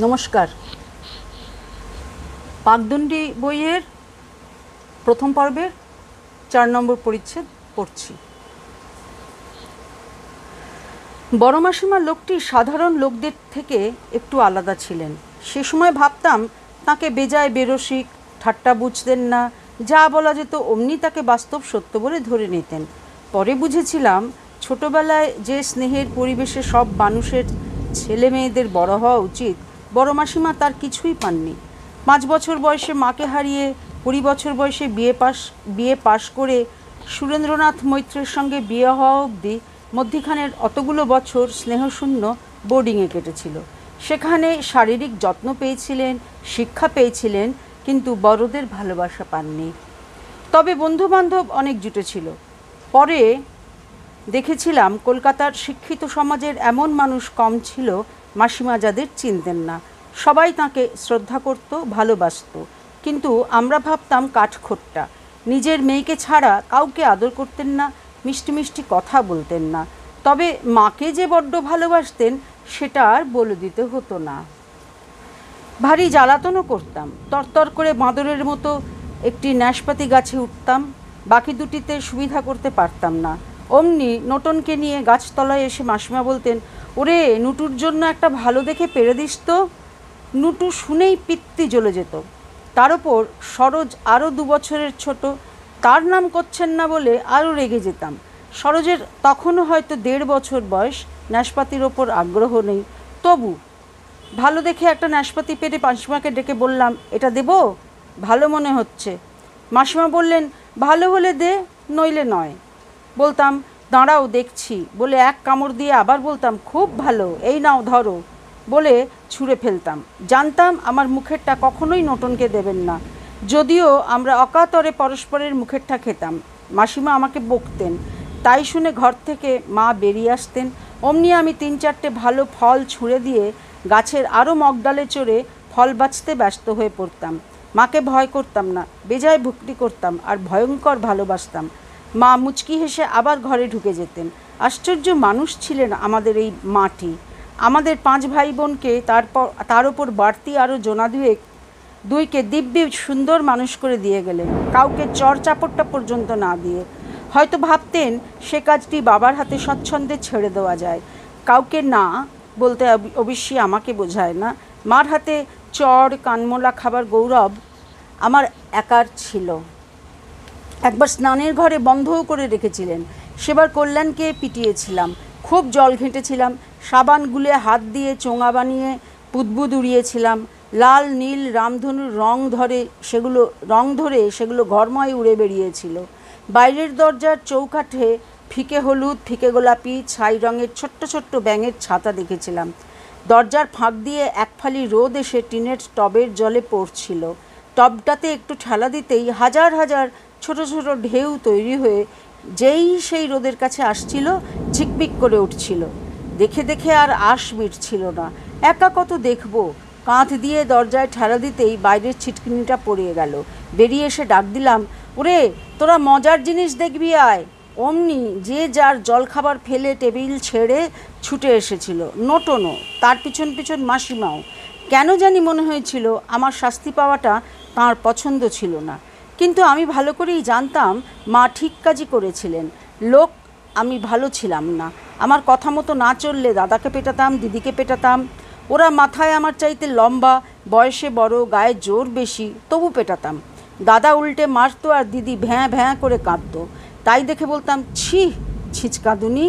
নমস্কার। পাকদণ্ডী বইয়ের প্রথম পর্বের ৪ নম্বর পরিচ্ছেদ পড়ছি। বড় মাসিমা লোকটি সাধারণ লোকদের থেকে একটু আলাদা ছিলেন। সে সময় ভাবতাম তাকে বেজায় বেরসিক, ঠাট্টা বুঝতেন না, যা বলা যেত অমনি তাকে বাস্তব সত্য বলে ধরে নিতেন। পরে বুঝেছিলাম ছোটবেলায় যে স্নেহের পরিবেশে সব মানুষের ছেলে মেয়েদের বড় হওয়া উচিত, বড় মাসিমা তার কিছুই পাননি। ৫ বছর বয়সে মাকে হারিয়ে ২০ বছর বয়সে বিয়ে পাশ করে সুরেন্দ্রনাথ মৈত্রের সঙ্গে বিয়ে হওয়া অবধি মধ্যিখানের অতগুলো বছর স্নেহশূন্য বোর্ডিংয়ে কেটেছিল। সেখানে শারীরিক যত্ন পেয়েছিলেন, শিক্ষা পেয়েছিলেন, কিন্তু বড়দের ভালোবাসা পাননি। তবে বন্ধুবান্ধব অনেক জুটেছিল। পরে দেখেছিলাম কলকাতার শিক্ষিত সমাজের এমন মানুষ কম ছিল মাসিমা যাদের চিনতেন না। সবাই তাঁকে শ্রদ্ধা করত, ভালোবাসত, কিন্তু আমরা ভাবতাম কাঠখোট্টা। নিজের মেয়েকে ছাড়া কাউকে আদর করতেন না, মিষ্টি মিষ্টি কথা বলতেন না। তবে মাকে যে বড্ড ভালোবাসতেন সেটা আর বলে দিতে হতো না। ভারী জ্বালাতনও করতাম। তরতর করে বাঁদরের মতো একটি নাশপাতি গাছে উঠতাম, বাকি দুটিতে সুবিধা করতে পারতাম না। অমনি নোটনকে নিয়ে গাছতলায় এসে মাসিমা বলতেন, ওরে নুটুর জন্য একটা ভালো দেখে পেরে দিস তো। নুটু শুনেই পিত্তি জ্বলে যেত। তার ওপর সরোজ আরও ২ বছরের ছোট, তার নাম করছেন না বলে আরও রেগে যেতাম। সরোজের তখনও হয়তো ১.৫ বছর বয়স, নাশপাতির ওপর আগ্রহ নেই। তবু ভালো দেখে একটা নাশপাতি পেরে মাসিমাকে ডেকে বললাম, এটা দেবো? ভালো মনে হচ্ছে। মাসিমা বললেন, ভালো হলে দে, নইলে নয়। বলতাম, দাঁড়াও দেখছি বলে এক কামড় দিয়ে আবার বলতাম, খুব ভালো, এই নাও ধরো বলে ছুঁড়ে ফেলতাম। জানতাম আমার মুখেরটা কখনোই নোটনকে দেবেন না, যদিও আমরা অকাতরে পরস্পরের মুখেরটা খেতাম। মাসিমা আমাকে বকতেন। তাই শুনে ঘর থেকে মা বেরিয়ে আসতেন। অমনি আমি ৩-৪টে ভালো ফল ছুঁড়ে দিয়ে গাছের আরও মগডালে চড়ে ফল বাঁচতে ব্যস্ত হয়ে পড়তাম। মাকে ভয় করতাম না, বেজায় ভক্তি করতাম আর ভয়ঙ্কর ভালোবাসতাম। মা মুচকি হেসে আবার ঘরে ঢুকে যেতেন। আশ্চর্য মানুষ ছিলেন আমাদের এই মাটি। আমাদের ৫ ভাই বোনকে তার ওপর বাড়তি আরও জোনা দুইকে দিব্যি সুন্দর মানুষ করে দিয়ে গেলেন, কাউকে চর চাপড়টা পর্যন্ত না দিয়ে। হয়তো ভাবতেন সে কাজটি বাবার হাতে স্বচ্ছন্দে ছেড়ে দেওয়া যায়। কাউকে না বলতে অবশ্যই আমাকে বোঝায় না। মার হাতে চর কানমোলা খাবার গৌরব আমার একার ছিল। একবার স্নানের ঘরে বন্ধও করে রেখেছিলেন। সেবার কল্যাণকে পিটিয়েছিলাম, খুব জল ঘেঁটেছিলাম, সাবান গুলে হাত দিয়ে চোঙা বানিয়ে বুদবুদ উড়িয়েছিলাম। লাল নীল রামধনুর রং ধরে সেগুলো ঘরময় উড়ে বেরিয়েছিল। বাইরের দরজার চৌকাঠে ফিকে হলুদ, ফিকে গোলাপি, ছাই রঙের ছোট্ট ছোট্ট ব্যাঙের ছাতা দেখেছিলাম। দরজার ফাঁক দিয়ে এক ফালি রোদ এসে টিনের টবের জলে পড়ছিল। টবটাতে একটু ঠেলা দিতেই হাজার হাজার ছোট ছোট ঢেউ তৈরি হয়ে যেই সেই রোদের কাছে আসছিল, ঝিকমিক করে উঠছিল। দেখে দেখে আর আশ মিটছিল না। একা কত দেখব। কাঁধ দিয়ে দরজায় ঠেলা দিতেই বাইরের ছিটকিনিটা পড়িয়ে গেল। বেরিয়ে এসে ডাক দিলাম, ওরে তোরা মজার জিনিস দেখবি আয়। অমনি যে যার জলখাবার ফেলে টেবিল ছেড়ে ছুটে এসেছিল। নোটনও, তার পিছন পিছন মাসিমাও। কেন জানি মনে হয়েছিল আমার শাস্তি পাওয়াটা তাঁর পছন্দ ছিল না, কিন্তু আমি ভালো করেই জানতাম মা ঠিক কাজই করেছিলেন। আমি ভালো ছিলাম না। আমার কথা মতো না চললে দাদাকে পেটাতাম, দিদিকে পেটাতাম। ওরা মাথায় আমার চাইতে লম্বা, বয়সে বড়, গায়ে জোর বেশি, তবু পেটাতাম। দাদা উল্টে মারতো আর দিদি ভ্যাঁ ভ্যাঁ করে কাঁদতো। তাই দেখে বলতাম, ছি ছিচকাঁদুনি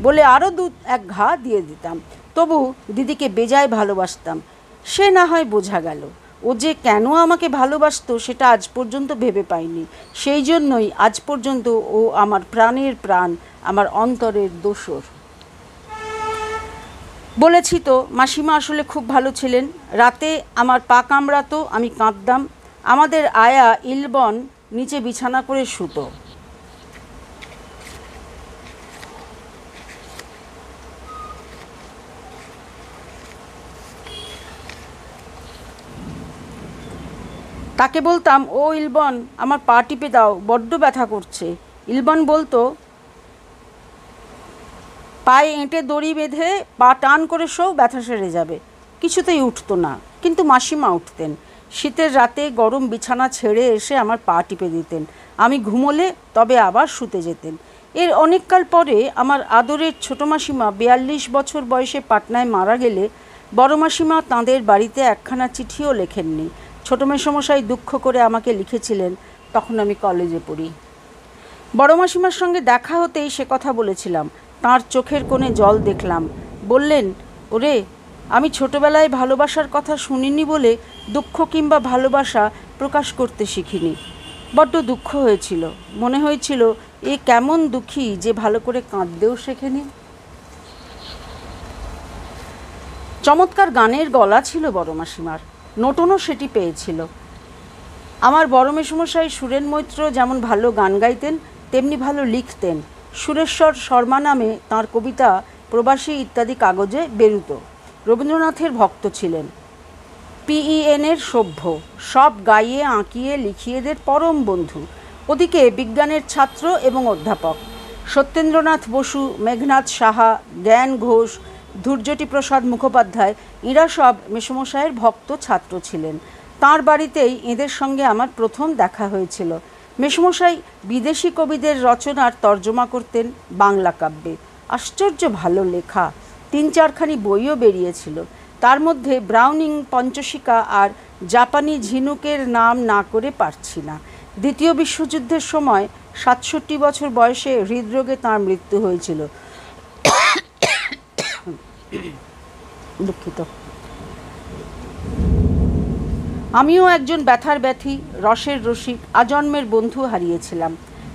বলে আরও ২-১ ঘা দিয়ে দিতাম। তবু দিদিকে বেজায় ভালোবাসতাম। সে না হয় বোঝা গেল। ও যে কেন আমাকে ভালোবাসতো সেটা আজ পর্যন্ত ভেবে পাইনি। সেই জন্যই আজ পর্যন্ত ও আমার প্রাণের প্রাণ, আমার অন্তরের দোসর। বলেছি তো, মাসিমা আসলে খুব ভালো ছিলেন। রাতে আমার পা কামড়াতো, আমি কাঁদতাম। আমাদের আয়া ইলবন নিচে বিছানা করে শুতো। তাকে বলতাম, ও ইলবন আমার পা টিপে দাও, বড্ড ব্যথা করছে। ইলবন বলতো, পায়ে এঁটে দড়ি বেঁধে পা টান করে শোও, ব্যথা সেরে যাবে। কিছুতেই উঠতো না, কিন্তু মাসিমা উঠতেন। শীতের রাতে গরম বিছানা ছেড়ে এসে আমার পা টিপে দিতেন। আমি ঘুমোলে তবে আবার শুতে যেতেন। এর অনেককাল পরে আমার আদরের ছোটো মাসিমা 42 বছর বয়সে পাটনায় মারা গেলে বড় মাসিমা তাঁদের বাড়িতে একখানা চিঠিও লেখেননি। ছোটো মেসোমশাই দুঃখ করে আমাকে লিখেছিলেন, তখন আমি কলেজে পড়ি। বড় মাসিমার সঙ্গে দেখা হতেই সে কথা বলেছিলাম। তাঁর চোখের কোণে জল দেখলাম। বললেন, ওরে, আমি ছোটোবেলায় ভালোবাসার কথা শুনিনি বলে দুঃখ কিংবা ভালোবাসা প্রকাশ করতে শিখিনি। বড্ড দুঃখ হয়েছিল। মনে হয়েছিল এ কেমন দুঃখী যে ভালো করে কাঁদতেও শেখেনি। চমৎকার গানের গলা ছিল বড় মাসিমার, নোটনও সেটি পেয়েছিল। আমার বড় মেসোমশাই সুরেন মৈত্র যেমন ভালো গান গাইতেন তেমনি ভালো লিখতেন। সুরেশ্বর শর্মা নামে তাঁর কবিতা প্রবাসী ইত্যাদি কাগজে বেরুত। রবীন্দ্রনাথের ভক্ত ছিলেন। PEN-এর সভ্য, সব গাইয়ে আঁকিয়ে লিখিয়েদের পরম বন্ধু। ওদিকে বিজ্ঞানের ছাত্র এবং অধ্যাপক সত্যেন্দ্রনাথ বসু, মেঘনাথ সাহা, জ্ঞান ঘোষ, ধূর্যটি প্রসাদ মুখোপাধ্যায়, এঁরা সব মেসোমশাইয়ের ভক্ত ছাত্র ছিলেন। তাঁর বাড়িতেই এদের সঙ্গে আমার প্রথম দেখা হয়েছিল। মেসোমশাই বিদেশি কবিদের রচনার তর্জমা করতেন বাংলা কাব্যে। আশ্চর্য ভালো লেখা, 3-4খানি বইও বেরিয়েছিল। তার মধ্যে ব্রাউনিং পঞ্চশিকা আর জাপানি ঝিনুকের নাম না করে পারছি না। দ্বিতীয় বিশ্বযুদ্ধের সময় 67 বছর বয়সে হৃদরোগে তাঁর মৃত্যু হয়েছিল। দুঃখিত। আমিও একজন ব্যথার ব্যথী, রসের রসিক, আজন্মের বন্ধু হারিয়েছিলাম।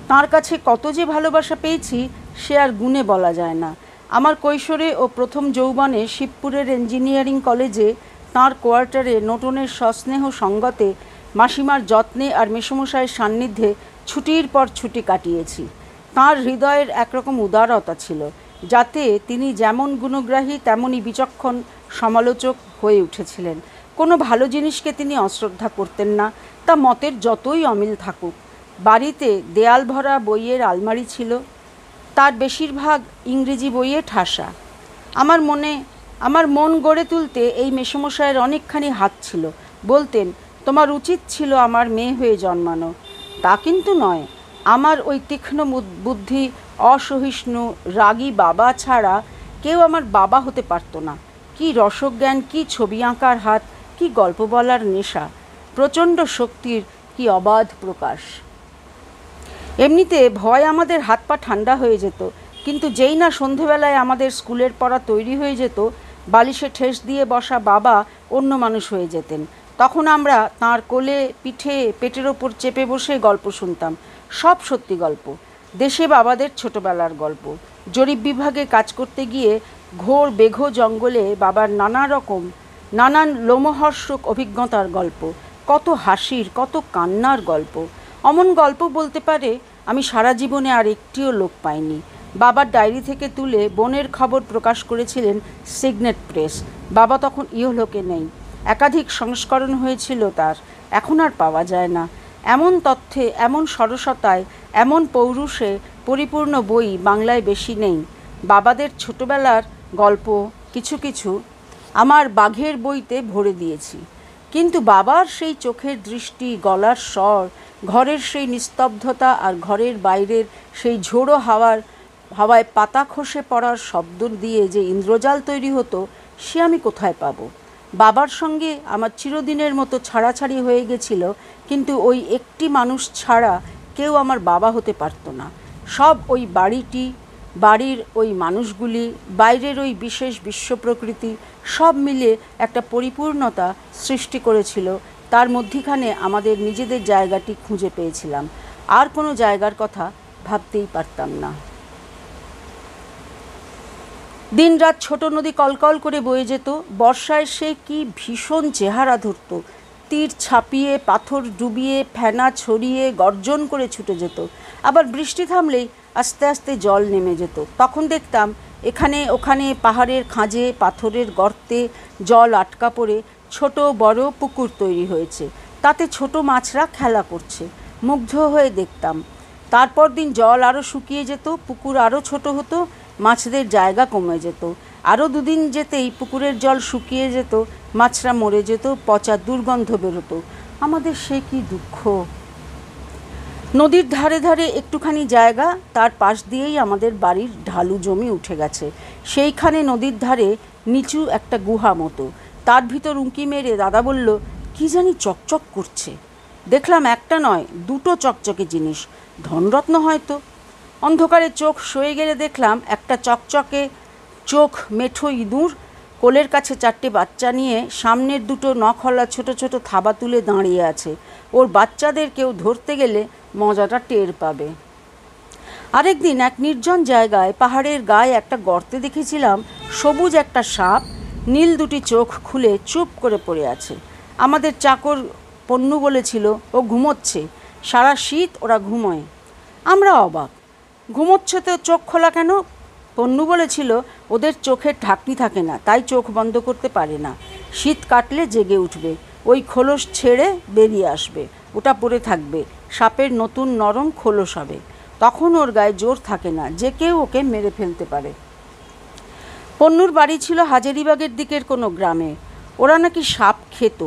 তাঁর কাছে কত যে ভালোবাসা পেয়েছি সে আর গুণে বলা যায় না। আমার কৈশোরে ও প্রথম যৌবনে শিবপুরের ইঞ্জিনিয়ারিং কলেজে তাঁর কোয়ার্টারে নোটনের সস্নেহ সঙ্গতে মাসিমার যত্নে আর মেসোমশাইয়ের সান্নিধ্যে ছুটির পর ছুটি কাটিয়েছি। তাঁর হৃদয়ের একরকম উদারতা ছিল, যাতে তিনি যেমন গুণগ্রাহী তেমনই বিচক্ষণ সমালোচক হয়ে উঠেছিলেন। কোনো ভালো জিনিসকে তিনি অশ্রদ্ধা করতেন না, তা মতের যতই অমিল থাকুক। বাড়িতে দেয়াল ভরা বইয়ের আলমারি ছিল, তার বেশিরভাগ ইংরেজি বইয়ে ঠাসা। আমার মন গড়ে তুলতে এই মেসোমশাইয়ের অনেকখানি হাত ছিল। বলতেন, তোমার উচিত ছিল আমার মেয়ে হয়ে জন্মানো। তা কিন্তু নয়। আমার ওই তীক্ষ্ণ বুদ্ধি, অসহিষ্ণু রাগী বাবা ছাড়া কেউ আমার বাবা হতে পারত না। কি রসজ্ঞান, কি ছবি আঁকার হাত, কি গল্প বলার নেশা, প্রচণ্ড শক্তির কি অবাধ প্রকাশ। এমনিতে ভয় আমাদের হাত পা ঠান্ডা হয়ে যেত, কিন্তু যেই না সন্ধেবেলায় আমাদের স্কুলের পড়া তৈরি হয়ে যেত, বালিশে ঠেস দিয়ে বসা বাবা অন্য মানুষ হয়ে যেতেন। তখন আমরা তাঁর কোলে, পিঠে, পেটের ওপর চেপে বসে গল্প শুনতাম। সব সত্যি গল্প, দেশে বাবাদের ছোটবেলার গল্প। জরিপ বিভাগে কাজ করতে গিয়ে ঘোর বেঘো জঙ্গলে বাবার নানান লোমহর্ষক অভিজ্ঞতার গল্প, কত হাসির, কত কান্নার গল্প। অমন গল্প বলতে পারে আমি সারা জীবনে আর একটিও লোক পাইনি। বাবার ডায়েরি থেকে তুলে বোনের খবর প্রকাশ করেছিলেন সিগনেট প্রেস। বাবা তখন ইহলোকে নেই। একাধিক সংস্করণ হয়েছিল তার, এখন আর পাওয়া যায় না। এমন তথ্যে, এমন সরসতায়, এমন পৌরুষে পরিপূর্ণ বই বাংলায় বেশি নেই। বাবাদের ছোটবেলার গল্প কিছু কিছু আমার বাঘের বইতে ভরে দিয়েছি, কিন্তু বাবার সেই চোখের দৃষ্টি, গলার স্বর, ঘরের সেই নিস্তব্ধতা আর ঘরের বাইরের সেই ঝোড়ো হাওয়ায় পাতা খসে পড়ার শব্দ দিয়ে যে ইন্দ্রজাল তৈরি হতো, সে আমি কোথায় পাবো? বাবার সঙ্গে আমার চিরদিনের মতো ছাড়াছাড়ি হয়ে গেছিল, কিন্তু ওই একটি মানুষ ছাড়া কেউ আমার বাবা হতে পারতো না। সব ওই বাড়ির ওই মানুষগুলি, বাইরের ওই বিশেষ বিশ্ব প্রকৃতি, সব মিলে একটা পরিপূর্ণতা সৃষ্টি করেছিল। তার মধ্যিখানে আমাদের নিজেদের জায়গাটি খুঁজে পেয়েছিলাম। আর কোনো জায়গার কথা ভাবতেই পারতাম না। দিন রাত ছোট নদী কলকল করে বয়ে যেত। বর্ষায় সে কি ভীষণ চেহারা ধরত। তীর ছাপিয়ে, পাথর ডুবিয়ে, ফেনা ছড়িয়ে গর্জন করে ছুটে যেত। আবার বৃষ্টি থামলেই আস্তে আস্তে জল নেমে যেত। তখন দেখতাম এখানে ওখানে পাহাড়ের খাঁজে, পাথরের গর্তে জল আটকা পড়ে ছোট বড় পুকুর তৈরি হয়েছে। তাতে ছোট মাছরা খেলা করছে। মুগ্ধ হয়ে দেখতাম। তারপর দিন জল আরও শুকিয়ে যেত, পুকুর আরও ছোট হতো, মাছদের জায়গা কমে যেত। আরও দুদিন যেতেই পুকুরের জল শুকিয়ে যেত, মাছরা মরে যেত, পচা দুর্গন্ধ বেরোতো। আমাদের সে কি দুঃখ। নদীর ধারে ধারে একটুখানি জায়গা, তার পাশ দিয়েই আমাদের বাড়ির ঢালু জমি উঠে গেছে। সেইখানে নদীর ধারে নিচু একটা গুহা মতো, তার ভিতর উঁকি মেরে দাদা বলল, কি জানি চকচক করছে। দেখলাম একটা নয়, দুটো চকচকে জিনিস, ধনরত্ন হয়তো। অন্ধকারে চোখ সয়ে গেলে দেখলাম একটা চকচকে চোখ মেঠো ইঁদুর কোলের কাছে 4টে বাচ্চা নিয়ে সামনের দুটো নখহলা ছোট ছোট থাবা তুলে দাঁড়িয়ে আছে। ওর বাচ্চাদের কেউ ধরতে গেলে মজাটা টের পাবে। আরেকদিন এক নির্জন জায়গায় পাহাড়ের গায়ে একটা গর্তে দেখেছিলাম সবুজ একটা সাপ নীল দুটি চোখ খুলে চুপ করে পড়ে আছে। আমাদের চাকর পন্নু বলেছিল ও ঘুমোচ্ছে, সারা শীত ওরা ঘুমোয়। আমরা অবাক, ঘুমোচ্ছে তো চোখ খোলা কেন? পন্নু বলেছিল ওদের চোখের ঢাকনি থাকে না, তাই চোখ বন্ধ করতে পারে না। শীত কাটলে জেগে উঠবে, ওই খোলস ছেড়ে বেরিয়ে আসবে, ওটা পড়ে থাকবে, সাপের নতুন নরম খোলস হবে। তখন ওর গায়ে জোর থাকে না, যে কেউ ওকে মেরে ফেলতে পারে। পন্নুর বাড়ি ছিল হাজারিবাগের দিকের কোনো গ্রামে। ওরা নাকি সাপ খেত।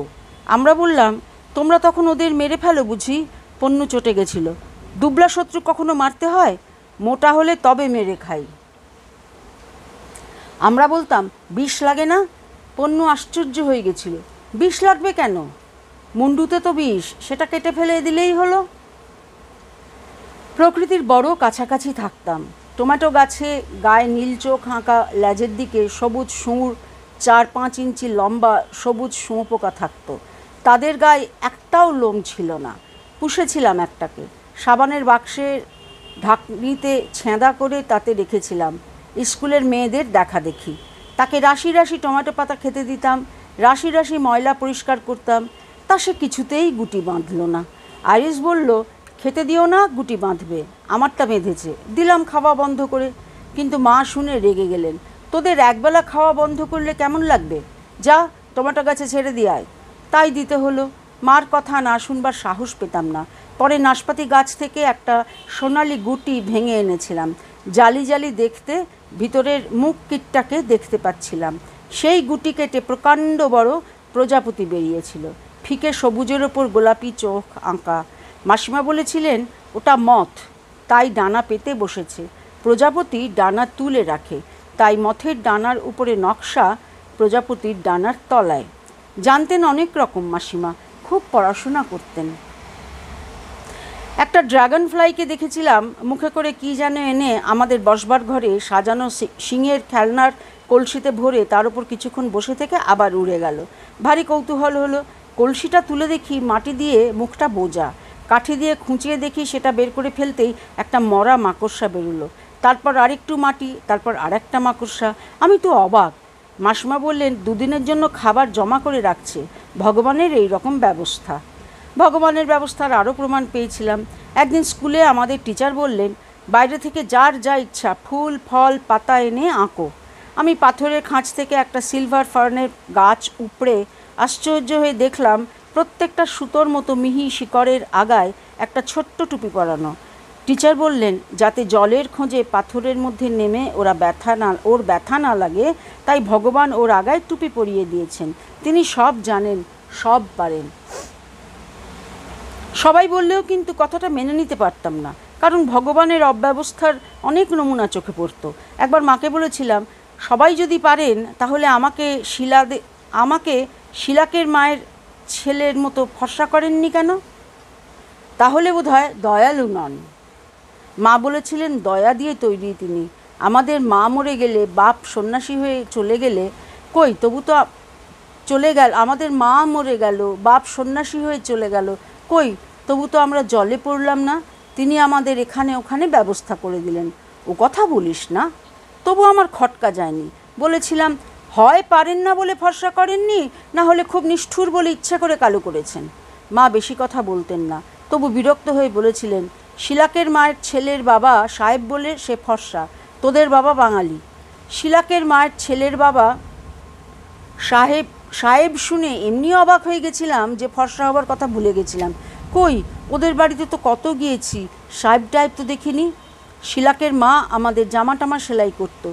আমরা বললাম, তোমরা তখন ওদের মেরে ফেলো বুঝি? পন্নু চটে গেছিল। দুবলা শত্রু কখনো মারতে হয়? মোটা হলে তবে মেরে খাই। আমরা বলতাম, বিষ লাগে না? পন্নু আশ্চর্য হয়ে গেছিল। বিষ লাগবে কেন? মুন্ডুতে তো বিষ, সেটা কেটে ফেলে দিলেই হলো। প্রকৃতির বড় কাছাকাছি থাকতাম। টমেটো গাছে গায়ে নীল চোখ আঁকা লেজের দিকে সবুজ শুঁড়, 4-5 ইঞ্চি লম্বা সবুজ শুঁয়োপোকা থাকতো। তাদের গায়ে একটাও লোম ছিল না। পুষেছিলাম একটাকে, সাবানের বাক্সের ঢাকনিতে ছেঁদা করে তাতে রেখেছিলাম। স্কুলের মেয়েদের দেখা দেখি। তাকে রাশি রাশি টমেটো পাতা খেতে দিতাম, রাশি রাশি ময়লা পরিষ্কার করতাম। তা সে কিছুতেই গুটি বাঁধল না। আইরিস বলল, খেতে দিও না, গুটি বাঁধবে। আমারটা বেঁধেছে, দিলাম খাওয়া বন্ধ করে। কিন্তু মা শুনে রেগে গেলেন। তোদের একবেলা খাওয়া বন্ধ করলে কেমন লাগবে? যা টমেটো গাছে ছেড়ে দিয়ে আয়। তাই দিতে হলো। মার কথা না শুনবার সাহস পেতাম না। পরে নাশপাতি গাছ থেকে একটা সোনালি গুটি ভেঙে এনেছিলাম। জালি জালি দেখতে, ভিতরের মুখ কিটটাকে দেখতে পাচ্ছিলাম। সেই গুটি কেটে প্রকাণ্ড বড় প্রজাপতি বেরিয়েছিল, ফিকে সবুজের ওপর গোলাপি চোখ আঁকা। মাসিমা বলেছিলেন ওটা মথ, তাই ডানা পেতে বসেছে। প্রজাপতি ডানা তুলে রাখে, তাই মথের ডানার উপরে নকশা প্রজাপতির ডানার তলায়। জানতেন অনেক রকম মাসিমা, খুব পড়াশোনা করতেন। একটা ড্রাগন ফ্লাইকে দেখেছিলাম মুখে করে কি যেন এনে আমাদের বসবার ঘরে সাজানো শিঙের খেলনার কলসিতে ভরে তার উপর কিছুক্ষণ বসে থেকে আবার উড়ে গেল। ভারী কৌতূহল হলো। কলসিটা তুলে দেখি মাটি দিয়ে মুখটা বোজা। কাঠি দিয়ে খুঁচিয়ে দেখি সেটা বের করে ফেলতেই একটা মরা মাকড়সা বেরোলো। তারপর আরেকটু মাটি, তারপর আরেকটা মাকড়সা। আমি তো অবাক। মাসিমা বললেন 2 দিনের জন্য খাবার জমা করে রাখছে। ভগবানের এই রকম ব্যবস্থা। ভগবানের ব্যবস্থার আরও প্রমাণ পেয়েছিলাম। একদিন স্কুলে আমাদের টিচার বললেন, বাইরে থেকে যার যা ইচ্ছা ফুল ফল পাতা এনে আঁকো। আমি পাথরের খাঁজ থেকে একটা সিলভার ফার্নের গাছ উপড়ে আশ্চর্য হয়ে দেখলাম প্রত্যেকটা সুতোর মতো মিহি শিকড়ের আগায় একটা ছোট্ট টুপি পরানো। টিচার বললেন, যাতে জলের খোঁজে পাথরের মধ্যে নেমে ওর ব্যথা না লাগে, তাই ভগবান ওর আগায় টুপি পরিয়ে দিয়েছেন। তিনি সব জানেন, সব পারেন। সবাই বললেও কিন্তু কথাটা মেনে নিতে পারতাম না, কারণ ভগবানের অব্যবস্থার অনেক নমুনা চোখে পড়তো। একবার মাকে বলেছিলাম, সবাই যদি পারেন তাহলে আমাকে শিলাকের মায়ের ছেলের মতো ফর্সা করেননি কেন? তাহলে বোধহয় দয়ালু নন। মা বলেছিলেন, দয়া দিয়ে তৈরি তিনি। আমাদের মা মরে গেলে, বাপ সন্ন্যাসী হয়ে চলে গেলে, কই তবু তো চলে গেল। আমাদের মা মরে গেল, বাপ সন্ন্যাসী হয়ে চলে গেল, কই তবু তো আমরা জলে পড়লাম না। তিনি আমাদের এখানে ওখানে ব্যবস্থা করে দিলেন। ও কথা বলিস না। তবু আমার খটকা যায়নি। বলেছিলাম, হয় পারেন না বলে ফর্সা করেননি, না হলে খুব নিষ্ঠুর বলে ইচ্ছা করে কালো করেছেন। মা বেশি কথা বলতেন না, তবু বিরক্ত হয়ে বলেছিলেন, শিলাকের মায়ের ছেলের বাবা সাহেব বলে সে ফর্সা, তোদের বাবা বাঙালি। শিলাকের মায়ের ছেলের বাবা সাহেব শুনে এমনি অবাক হয়ে গেছিলাম যে ফর্সা হবার কথা ভুলে গেছিলাম। কই, ওদের বাড়িতে তো কত গিয়েছি, সাহেব টাইপ তো দেখিনি। শিলাকের মা আমাদের জামা টামা সেলাই করত।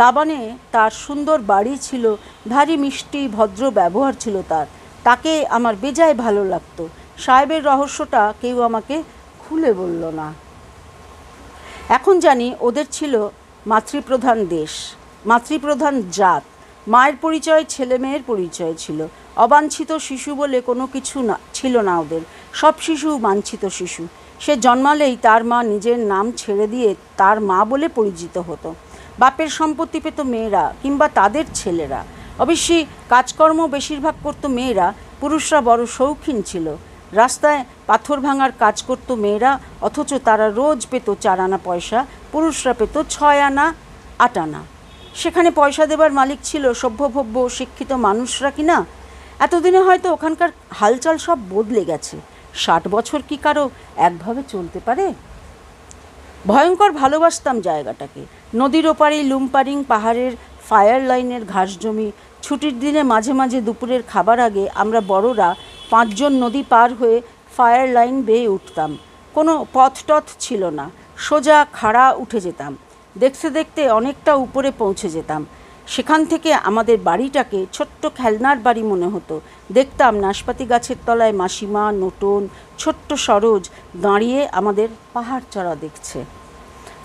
লাবানে তার সুন্দর বাড়ি ছিল, ভারী মিষ্টি ভদ্র ব্যবহার ছিল তাকে আমার বেজায় ভালো লাগতো। সাহেবের রহস্যটা কেউ আমাকে খুলে বলল না। এখন জানি ওদের ছিল মাতৃপ্রধান দেশ, মাতৃপ্রধান জাত। মায়ের পরিচয় ছেলে মেয়ের পরিচয় ছিল। অবাঞ্ছিত শিশু বলে কোনো কিছু না ছিল না ওদের। সব শিশু বাঞ্ছিত শিশু। সে জন্মালেই তার মা নিজের নাম ছেড়ে দিয়ে তার মা বলে পরিচিত হতো। বাপের সম্পত্তি পেত মেয়েরা কিংবা তাদের ছেলেরা। অবশ্যই কাজকর্ম বেশিরভাগ করতো মেয়েরা, পুরুষরা বড় শৌখিন ছিল। রাস্তায় পাথর ভাঙার কাজ করত মেয়েরা, অথচ তারা রোজ পেত 4 আনা পয়সা, পুরুষরা পেত 6 আনা 8 আনা। সেখানে পয়সা দেবার মালিক ছিল সভ্যভব্য শিক্ষিত মানুষরা কিনা। এতদিনে হয়তো ওখানকার হালচাল সব বদলে গেছে। 60 বছর কি কারো একভাবে চলতে পারে? ভয়ঙ্কর ভালোবাসতাম জায়গাটাকে। নদীর ওপারে লুম্পারিং পাহাড়ের ফায়ার লাইনের ঘাস জমি। ছুটির দিনে মাঝে মাঝে দুপুরের খাবার আগে আমরা বড়রা 5 জন নদী পার হয়ে ফায়ার লাইন বেয়ে উঠতাম। কোনো পথ টথ ছিল না, সোজা খাড়া উঠে যেতাম। দেখতে দেখতে অনেকটা উপরে পৌঁছে যেতাম। সেখান থেকে আমাদের বাড়িটাকে ছোট্ট খেলনার বাড়ি মনে হতো। দেখতাম নাশপাতি গাছের তলায় মাসিমা, নোটন, ছোট্ট সরোজ দাঁড়িয়ে আমাদের পাহাড় চড়া দেখছে।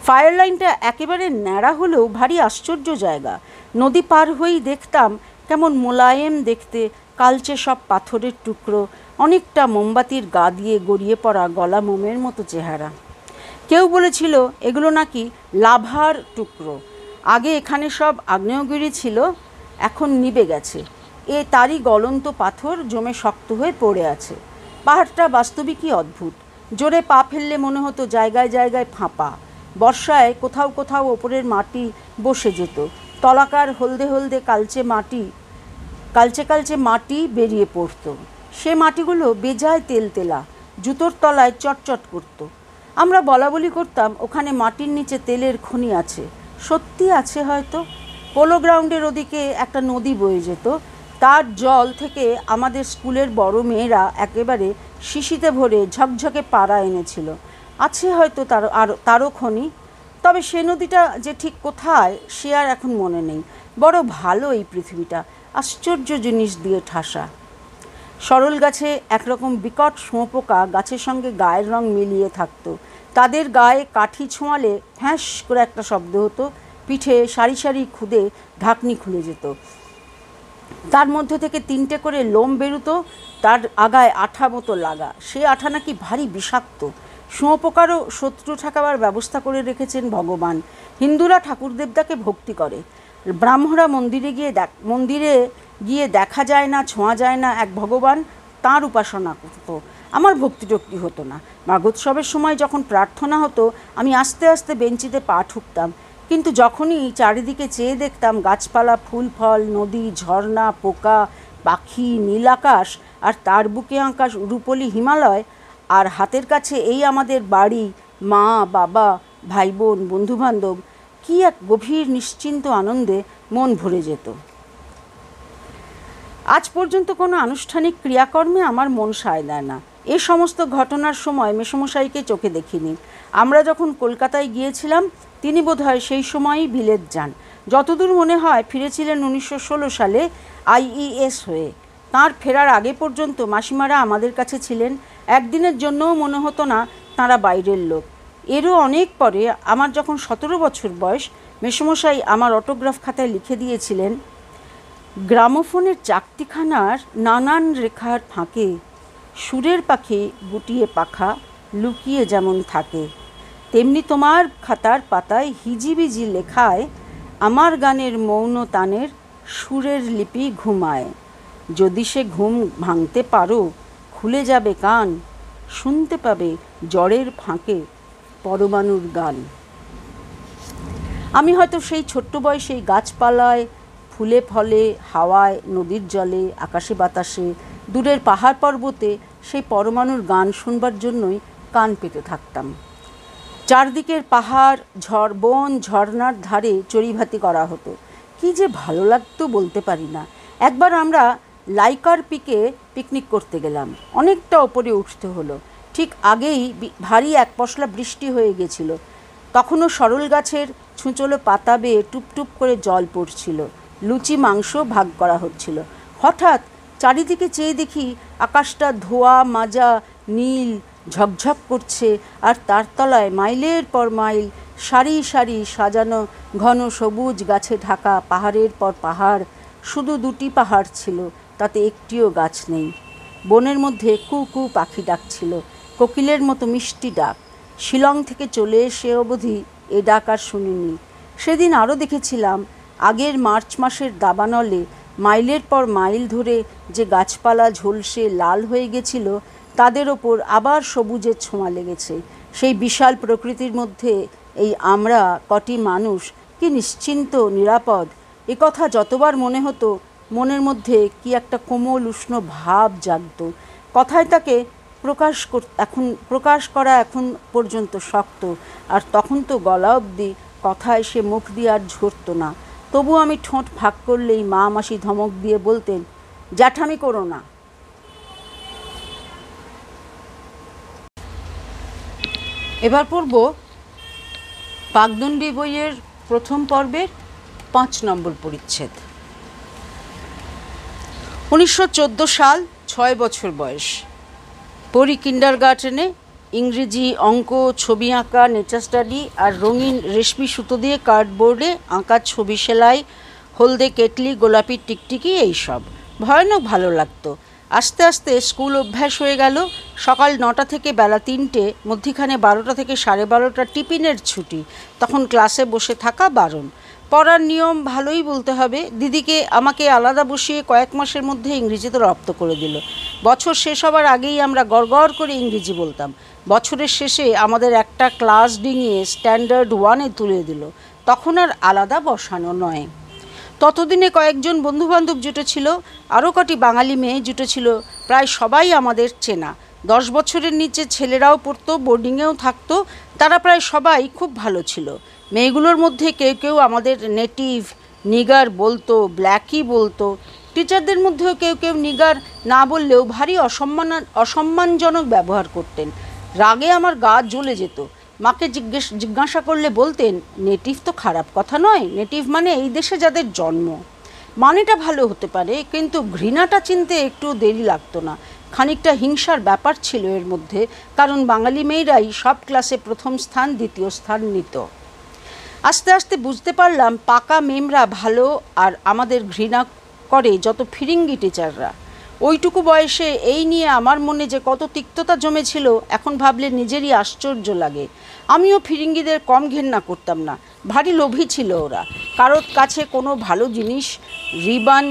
ফায়ার লাইনটা একেবারে ন্যাড়া হলেও ভারী আশ্চর্য জায়গা। নদী পার হয়েই দেখতাম কেমন মোলায়েম দেখতে কালচে সব পাথরের টুকরো, অনেকটা মোমবাতির গা দিয়ে গড়িয়ে পড়া গলা মোমের মতো চেহারা। কেউ বলেছিল এগুলো নাকি লাভার টুকরো। আগে এখানে সব আগ্নেয়গিরি ছিল, এখন নিভে গেছে। তারই গলন্ত পাথর জমে শক্ত হয়ে পড়ে আছে। পাহাড়টা বাস্তবিকই অদ্ভুত। জোরে পা ফেললে মনে হতো জায়গায় জায়গায় ফাঁপা। বর্ষায় কোথাও কোথাও ওপরের মাটি বসে যেত। তলাকার হলদে হলদে কালচে মাটি বেরিয়ে পড়ত। সে মাটিগুলো বেজায় তেলতেলা, জুতোর তলায় চটচট করত। আমরা বলাবলি করতাম ওখানে মাটির নিচে তেলের খনি আছে। সত্যি আছে হয়তো। পোলো গ্রাউন্ডের ওদিকে একটা নদী বয়ে যেত। তার জল থেকে আমাদের স্কুলের বড় মেয়েরা একেবারে শিশিতে ভরে ঝকঝকে পাড়া এনেছিল। আছে হয়তো তারও খনি। তবে সে নদীটা যে ঠিক কোথায় সে আর এখন মনে নেই। বড় ভালো এই পৃথিবীটা, আশ্চর্য জিনিস দিয়ে ঠাসা। সরল গাছে একরকম বিকট শুঁয়োপোকা গাছের সঙ্গে গায়ের রং মিলিয়ে থাকতো। তাদের গায়ে কাঠি ছোঁয়ালে ফ্যাঁস করে একটা শব্দ হতো। পিঠে সারি সারি খুদে ঢাকনি খুলে যেত। তার মধ্যে থেকে 3টে করে লোম বেরুতো। তার আগায় আঠা মতো লাগা। সে আঠা নাকি ভারী বিষাক্ত। শুঁয়োপোকারও শত্রু ঠেকাবার ব্যবস্থা করে রেখেছেন ভগবান। হিন্দুরা ঠাকুর দেবতাকে ভক্তি করে। ব্রাহ্মণরা মন্দিরে গিয়ে দেখা যায় না, ছোঁয়া যায় না এক ভগবান, তাঁর উপাসনা করতো। আমার ভক্তি টক্তি হতো না। মাঘোৎসবের সময় যখন প্রার্থনা হতো আমি আস্তে আস্তে বেঞ্চিতে পা ঠুকতাম। কিন্তু যখনই চারিদিকে চেয়ে দেখতাম গাছপালা, ফুল ফল, নদী, ঝর্ণা, পোকা, পাখি, নীল আকাশ, আর তার বুকে আঁকা রূপলি হিমালয়, আর হাতের কাছে এই আমাদের বাড়ি, মা বাবা, ভাই বোন, বন্ধুবান্ধব, কি এক গভীর নিশ্চিন্ত আনন্দে মন ভরে যেত। আজ পর্যন্ত কোনো আনুষ্ঠানিক ক্রিয়াকর্মে আমার মন সায় দেয় না। এ সমস্ত ঘটনার সময় মেসোমশাইকে চোখে দেখিনি। আমরা যখন কলকাতায় গিয়েছিলাম তিনি বোধহয় সেই সময়ই বিলেত যান। যতদূর মনে হয় ফিরেছিলেন 1916 সালে IES হয়ে। তাঁর ফেরার আগে পর্যন্ত মাসিমারা আমাদের কাছে ছিলেন। একদিনের জন্যও মনে হতো না তাঁরা বাইরের লোক। এরও অনেক পরে আমার যখন 17 বছর বয়স, মেসোমশাই আমার অটোগ্রাফ খাতায় লিখে দিয়েছিলেন, গ্রামোফোনের চাকতিখানার নানান রেখার ফাঁকে সুরের পাখি গুটিয়ে পাখা লুকিয়ে যেমন থাকে, তেমনি তোমার খাতার পাতায় হিজিবিজি লেখায় আমার গানের মৌন তানের সুরের লিপি ঘুমায়। যদি সে ঘুম ভাঙতে পারো খুলে যাবে কান, শুনতে পাবে জ্বরের ফাঁকে পরমাণুর গান। আমি হয়তো সেই ছোট্ট বয়সেই গাছপালায়, ফুলে ফলে, হাওয়ায়, নদীর জলে, আকাশে বাতাসে, দূরের পাহাড় পর্বতে সেই পরমাণুর গান শুনবার জন্যই কান পেতে থাকতাম। চারদিকের পাহাড়, বন, ঝর্নার ধারে চড়িভাতি করা হতো। কি যে ভালো লাগতো বলতে পারি না। একবার আমরা লাইকার পিকে পিকনিক করতে গেলাম। অনেকটা ওপরে উঠতে হলো। ঠিক আগেই ভারী এক পশলা বৃষ্টি হয়ে গেছিল। তখনও সরল গাছের ছুঁচলো পাতা বেয়ে টুপটুপ করে জল পড়ছিল, লুচি মাংস ভাগ করা হচ্ছিল। হঠাৎ চারিদিকে চেয়ে দেখি আকাশটা ধোয়া মাজা নীল ঝকঝক করছে, আর তার তলায় মাইলের পর মাইল সারি সারি সাজানো ঘন সবুজ গাছে ঢাকা পাহাড়ের পর পাহাড়। শুধু দুটি পাহাড় ছিল, তাতে একটিও গাছ নেই। বনের মধ্যে কু কু পাখি ডাকছিল, কোকিলের মতো মিষ্টি ডাক। শিলং থেকে চলে এসে অবধি এ ডাক আর শুনিনি। সেদিন আরও দেখেছিলাম আগের মার্চ মাসের দাবানলে মাইলের পর মাইল ধরে যে গাছপালা ঝলসে লাল হয়ে গেছিল, তাদের ওপর আবার সবুজের ছোঁয়া লেগেছে। সেই বিশাল প্রকৃতির মধ্যে এই আমরা কটি মানুষ কি নিশ্চিন্ত নিরাপদ! এ কথা যতবার মনে হতো, মনের মধ্যে কি একটা কোমল উষ্ণ ভাব জাগত। কথায় তাকে প্রকাশ করা এখন পর্যন্ত শক্ত, আর তখন তো গলা অবধি কথায় সে মুখ দিয়ে আর ঝরত না। তবু আমি ঠোঁট ফাঁক করলেই মা মাসি ধমক দিয়ে বলতেন, জ্যাঠামি করো না। এবার পড়ব পাকদণ্ডী বইয়ের প্রথম পর্বের 5 নম্বর পরিচ্ছেদ। 1914 সাল, 6 বছর বয়স। পড়ি কিন্ডারগার্টেনে। ইংরেজি, অঙ্ক, ছবি আঁকা, নেচার স্টাডি আর রঙিন রেশমি সুতো দিয়ে কার্ডবোর্ডে আঁকা ছবি সেলাই, হলদে কেটলি, গোলাপি টিকটিকি, এইসব ভয়ানক ভালো লাগতো। আস্তে আস্তে স্কুল অভ্যাস হয়ে গেল। সকাল 9টা থেকে বেলা 3টে, মধ্যিখানে 12টা থেকে 12:30 টিফিনের ছুটি। তখন ক্লাসে বসে থাকা বারণ। পড়ার নিয়ম ভালোই বলতে হবে। দিদিকে আমাকে আলাদা বসিয়ে কয়েক মাসের মধ্যে ইংরেজিতে রপ্ত করে দিল। বছর শেষ হবার আগেই আমরা গড়গড় করে ইংরেজি বলতাম। বছরের শেষে আমাদের একটা ক্লাস ডিঙিয়ে স্ট্যান্ডার্ড 1-এ তুলে দিল। তখন আর আলাদা বসানো নয়। ততদিনে কয়েকজন বন্ধুবান্ধব জুটেছিল, আরও কটি বাঙালি মেয়ে জুটেছিল। প্রায় সবাই আমাদের চেনা। 10 বছরের নিচে ছেলেরাও পড়তো, বোর্ডিংয়েও থাকতো। তারা প্রায় সবাই খুব ভালো ছিল। মেয়েগুলোর মধ্যে কেউ কেউ আমাদের নেটিভ নিগার বলতো, ব্ল্যাকই বলতো। টিচারদের মধ্যেও কেউ কেউ নিগার না বললেও ভারী অসম্মানজনক ব্যবহার করতেন। রাগে আমার গা জ্বলে যেত। মাকে জিজ্ঞাসা করলে বলতেন, নেটিভ তো খারাপ কথা নয়, নেটিভ মানে এই দেশে যাদের জন্ম। মানেটা ভালো হতে পারে, কিন্তু ঘৃণাটা চিনতে একটু দেরি লাগতো না। খানিকটা হিংসার ব্যাপার ছিল এর মধ্যে, কারণ বাঙালি মেয়েরাই সব ক্লাসে প্রথম স্থান, দ্বিতীয় স্থান নিত। আস্তে আস্তে বুঝতে পারলাম পাকা মেমরা ভালো, আর আমাদের ঘৃণা করে যত ফিরিঙ্গি টিচাররা। ওইটুকু বয়সে এই নিয়ে আমার মনে যে কত তিক্ততা জমেছিল, এখন ভাবলে নিজেরই আশ্চর্য লাগে। আমিও ফিরিঙ্গিদের কম ঘেন্না করতাম না। ভারী লোভী ছিল ওরা। কারোর কাছে কোনো ভালো জিনিস, রিবান,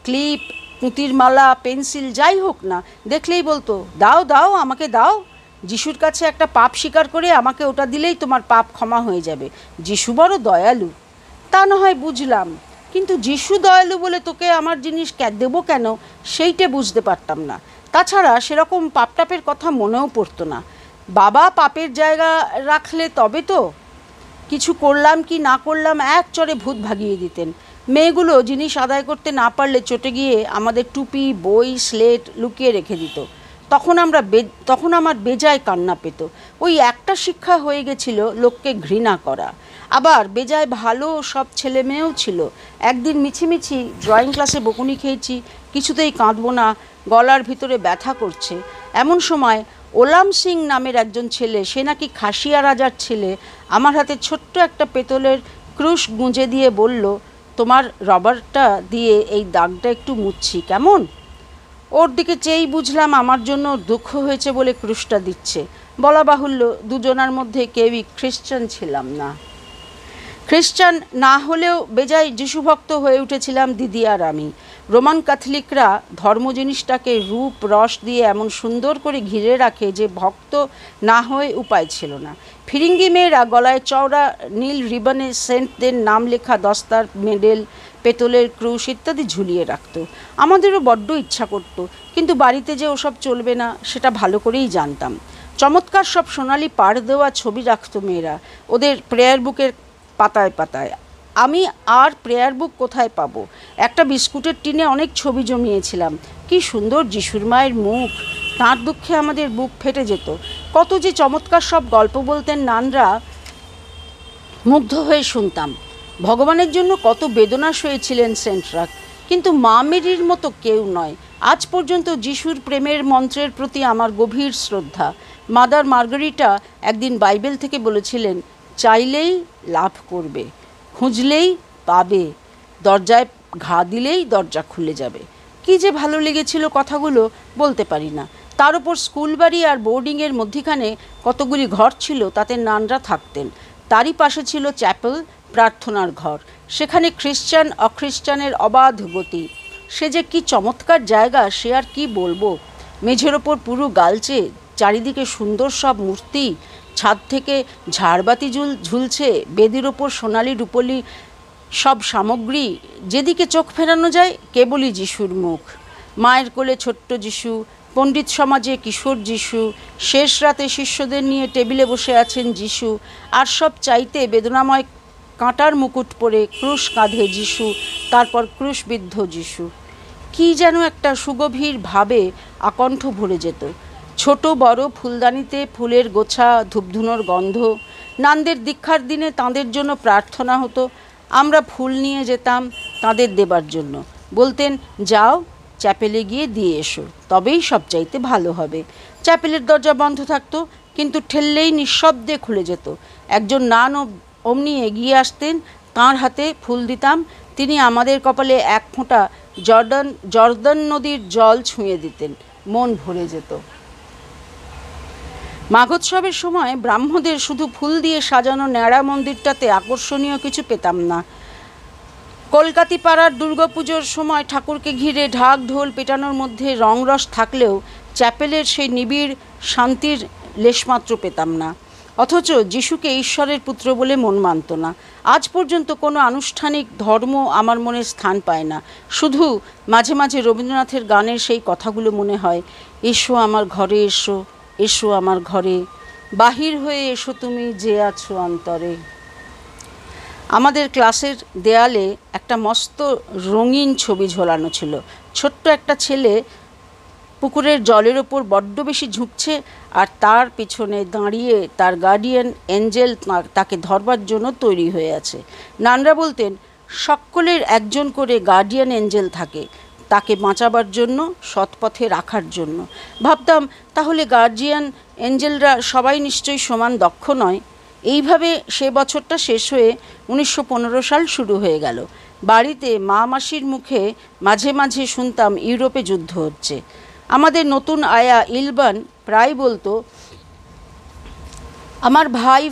ক্লিপ, পুঁতির মালা, পেন্সিল যাই হোক না, দেখলেই বলতো, দাও দাও, আমাকে দাও। যিশুর কাছে একটা পাপ স্বীকার করে আমাকে ওটা দিলেই তোমার পাপ ক্ষমা হয়ে যাবে। যিশু বড় দয়ালু। তা না হয় বুঝলাম, কিন্তু যিশু দয়ালু বলে তোকে আমার জিনিস দেবো কেন, সেইটে বুঝতে পারতাম না। তাছাড়া সেরকম পাপটাপের কথা মনেও পড়তো না। বাবা পাপের জায়গা রাখলে তবে তো। কিছু করলাম কি না করলাম এক চড়ে ভূত ভাগিয়ে দিতেন। মেয়েগুলো জিনিস আদায় করতে না পারলে চটে গিয়ে আমাদের টুপি, বই, স্লেট লুকিয়ে রেখে দিত। তখন আমার বেজায় কান্না পেত। ওই একটা শিক্ষা হয়ে গেছিল লোককে ঘৃণা করা। আবার বেজায় ভালো সব ছেলে মেয়েও ছিল। একদিন মিছিমিছি ড্রয়িং ক্লাসে বকুনি খেয়েছি। কিছুতেই কাঁদবো না, গলার ভিতরে ব্যথা করছে। এমন সময় ওলাম সিং নামের একজন ছেলে, সে নাকি খাসিয়া রাজার ছেলে, আমার হাতে ছোট্ট একটা পেতলের ক্রুশ গুঁজে দিয়ে বলল, তোমার রবারটা দিয়ে এই দাগটা একটু মুছছি, কেমন? ওর দিকে চেয়েই বুঝলাম আমার জন্য দুঃখ হয়েছে বলে ক্রুশটা দিচ্ছে। বলা বাহুল্য, দুজনার মধ্যে কেউই খ্রিস্টান ছিলাম না। খ্রিস্টান না হলেও বেজায় যিশুভক্ত হয়ে উঠেছিলাম দিদি আর আমি। রোমান ক্যাথলিকরা ধর্ম জিনিসটাকে রূপ রস দিয়ে এমন সুন্দর করে ঘিরে রাখে যে ভক্ত না হয়ে উপায় ছিল না। ফিরিঙ্গি মেয়েরা গলায় চওড়া নীল রিবনে সেন্টদের নাম লেখা দস্তার, মেডেল, পেতলের ক্রুশ ইত্যাদি ঝুলিয়ে রাখত। আমাদেরও বড্ড ইচ্ছা করত, কিন্তু বাড়িতে যে ওসব চলবে না সেটা ভালো করেই জানতাম। চমৎকার সব সোনালি পাড় দেওয়া ছবি রাখত মেয়েরা ওদের প্রেয়ার বুকের পাতায় পাতায়। আমি আর প্রেয়ার বুক কোথায় পাবো? একটা বিস্কুটের টিনে অনেক ছবি জমিয়েছিলাম। কি সুন্দর যিশুর মায়ের মুখ! তাঁর দুঃখে আমাদের বুক ফেটে যেত। কত যে চমৎকার সব গল্প বলতেন নানরা, মুগ্ধ হয়ে শুনতাম। ভগবানের জন্য কত বেদনা সয়েছিলেন সেন্ট রাক, কিন্তু মা মেরির মতো কেউ নয়। আজ পর্যন্ত যিশুর প্রেমের মন্ত্রের প্রতি আমার গভীর শ্রদ্ধা। মাদার মার্গারিটা একদিন বাইবেল থেকে বলেছিলেন, চাইলেই লাভ করবে, খুঁজলেই পাবে, দরজায় ঘা দিলেই দরজা খুলে যাবে। কি যে ভালো লেগেছিল কথাগুলো, বলতে পারি না। তার উপর স্কুল বাড়ি আর বোর্ডিংয়ের মধ্যিখানে কতগুলি ঘর ছিল, তাতে নানরা থাকতেন। তারই পাশে ছিল চ্যাপেল, প্রার্থনার ঘর। সেখানে খ্রিস্টান অখ্রিস্টানের অবাধ গতি। সে যে কি চমৎকার জায়গা, সে আর কি বলবো। মেঝের ওপর পুরো গালচে, চারিদিকে সুন্দর সব মূর্তি, ছাদ থেকে ঝাড়বাতি ঝুলছে, বেদির ওপর সোনালি রূপলি সব সামগ্রী। যেদিকে চোখ ফেরানো যায় কেবলই যিশুর মুখ। মায়ের কোলে ছোট্ট যিশু, পণ্ডিত সমাজে কিশোর যিশু, শেষ রাতে শিষ্যদের নিয়ে টেবিলে বসে আছেন যিশু, আর সব চাইতে বেদনাময় কাঁটার মুকুট পরে ক্রুশ কাঁধে যিশু, তারপর ক্রুশবিদ্ধ যিশু। কি যেন একটা সুগভীর ভাবে আকণ্ঠ ভরে যেত। ছোট বড় ফুলদানিতে ফুলের গোছা, ধূপধুনোর গন্ধ। নানদের দীক্ষার দিনে তাঁদের জন্য প্রার্থনা হতো। আমরা ফুল নিয়ে যেতাম তাঁদের দেবার জন্য। বলতেন, যাও চ্যাপেলে গিয়ে দিয়ে এসো, তবেই সবচাইতে ভালো হবে। চ্যাপেলের দরজা বন্ধ থাকতো, কিন্তু ঠেললেই নিঃশব্দে খুলে যেত। একজন নান অমনি এগিয়ে আসতেন, তাঁর হাতে ফুল দিতাম, তিনি আমাদের কপালে এক ফোঁটা জর্দান নদীর জল ছুঁয়ে দিতেন। মন ভরে যেত। মাঘোৎসবের সময় ব্রাহ্মদের শুধু ফুল দিয়ে সাজানো ন্যাড়া মন্দিরটাতে আকর্ষণীয় কিছু পেতাম না। কলকাতি পাড়ার দুর্গাপুজোর সময় ঠাকুরকে ঘিরে ঢাক ঢোল পেটানোর মধ্যে রংরস থাকলেও চ্যাপেলের সেই নিবিড় শান্তির লেশমাত্র পেতাম না। অথচ যিশুকে ঈশ্বরের পুত্র বলে মন মানত না। আজ পর্যন্ত কোনো আনুষ্ঠানিক ধর্ম আমার মনে স্থান পায় না। শুধু মাঝে মাঝে রবীন্দ্রনাথের গানের সেই কথাগুলো মনে হয়, এসো আমার ঘরে এসো, এসো আমার ঘরে, বাহির হয়ে এসো তুমি যে আছো অন্তরে। আমাদের ক্লাসের দেয়ালে একটা মস্ত রঙিন ছবি ঝোলানো ছিল। ছোট্ট একটা ছেলে পুকুরের জলের ওপর বড্ড বেশি ঝুঁকছে, আর তার পিছনে দাঁড়িয়ে তার গার্ডিয়ান এঞ্জেল তাকে ধরবার জন্য তৈরি হয়ে আছে। নানরা বলতেন, সকলের একজন করে গার্ডিয়ান এঞ্জেল থাকে, তাকে বাঁচাবার জন্য, সৎপথে রাখার জন্য। ভাবতাম, তাহলে গার্ডিয়ান এঞ্জেলরা সবাই নিশ্চয়ই সমান দক্ষ নয়। এইভাবে সে বছরটা শেষ হয়ে 1915 সাল শুরু হয়ে গেল। বাড়িতে মা মাসির মুখে মাঝে মাঝে শুনতাম ইউরোপে যুদ্ধ হচ্ছে। আমাদের নতুন আয়া ইলবান প্রায় বলতো, আমার ভাই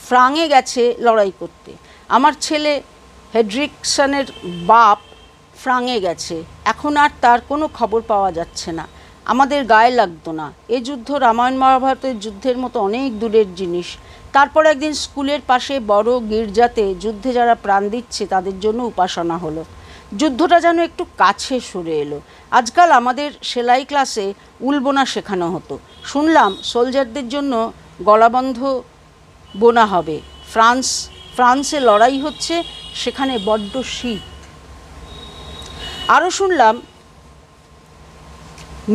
ফ্রাঙে গেছে লড়াই করতে, আমার ছেলে হেড্রিকসনের বাপ ফ্রাঙে গেছে, এখন আর তার কোনো খবর পাওয়া যাচ্ছে না। আমাদের গায়ে লাগতো না। এ যুদ্ধ রামায়ণ মহাভারতের যুদ্ধের মতো অনেক দূরের জিনিস। তারপর একদিন স্কুলের পাশে বড় গির্জাতে যুদ্ধে যারা প্রাণ দিচ্ছে তাদের জন্য উপাসনা হলো। যুদ্ধটা যেন একটু কাছে সরে এলো। আজকাল আমাদের সেলাই ক্লাসে উল বোনা শেখানো হতো। শুনলাম সোলজারদের জন্য গলাবন্ধ বোনা হবে। ফ্রান্সে লড়াই হচ্ছে, সেখানে বড্ড শীত। আরও শুনলাম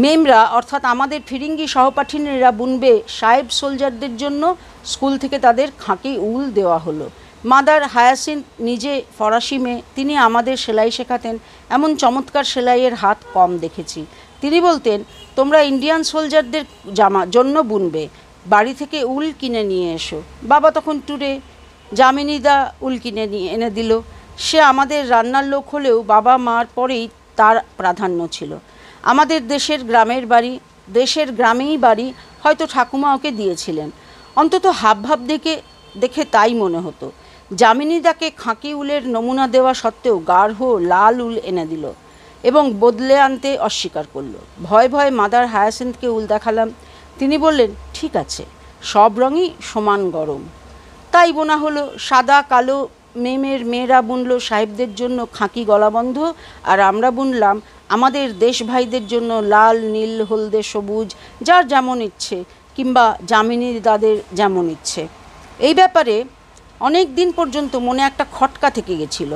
মেমরা অর্থাৎ আমাদের ফিরিঙ্গি সহপাঠিনীরা বুনবে সাহেব সোলজারদের জন্য। স্কুল থেকে তাদের খাঁকি উল দেওয়া হলো। মাদার হায়াসিন্থ নিজে ফরাসি মেয়ে, তিনি আমাদের সেলাই শেখাতেন। এমন চমৎকার সেলাইয়ের হাত কম দেখেছি। তিনি বলতেন, তোমরা ইন্ডিয়ান সোলজারদের জন্য বুনবে, বাড়ি থেকে উল কিনে নিয়ে এসো। বাবা তখন ট্যুরে, যামিনীদা উল কিনে এনে দিল। সে আমাদের রান্নার লোক হলেও বাবা মার পরেই তার প্রাধান্য ছিল। আমাদের দেশের গ্রামেই বাড়ি, হয়তো ঠাকুমা ওকে দিয়েছিলেন। অন্তত হাবভাব দেখে তাই মনে হতো। যামিনীদাকে খাঁকি উলের নমুনা দেওয়া সত্ত্বেও গাঢ় লাল উল এনে দিল এবং বদলে আনতে অস্বীকার করল। ভয়ে ভয়ে মাদার হায়াসিন্থকে উল দেখালাম। তিনি বললেন, ঠিক আছে, সব রঙই সমান গরম। তাই বোনা হলো। সাদা কালো মেয়েরা বুনল সাহেবদের জন্য খাঁকি গলাবন্ধ, আর আমরা বুনলাম আমাদের দেশ ভাইদের জন্য লাল, নীল, হলদে, সবুজ, যার যেমন ইচ্ছে, কিংবা যামিনীর দাদের যেমন ইচ্ছে। এই ব্যাপারে অনেক দিন পর্যন্ত মনে একটা খটকা থেকে গেছিল।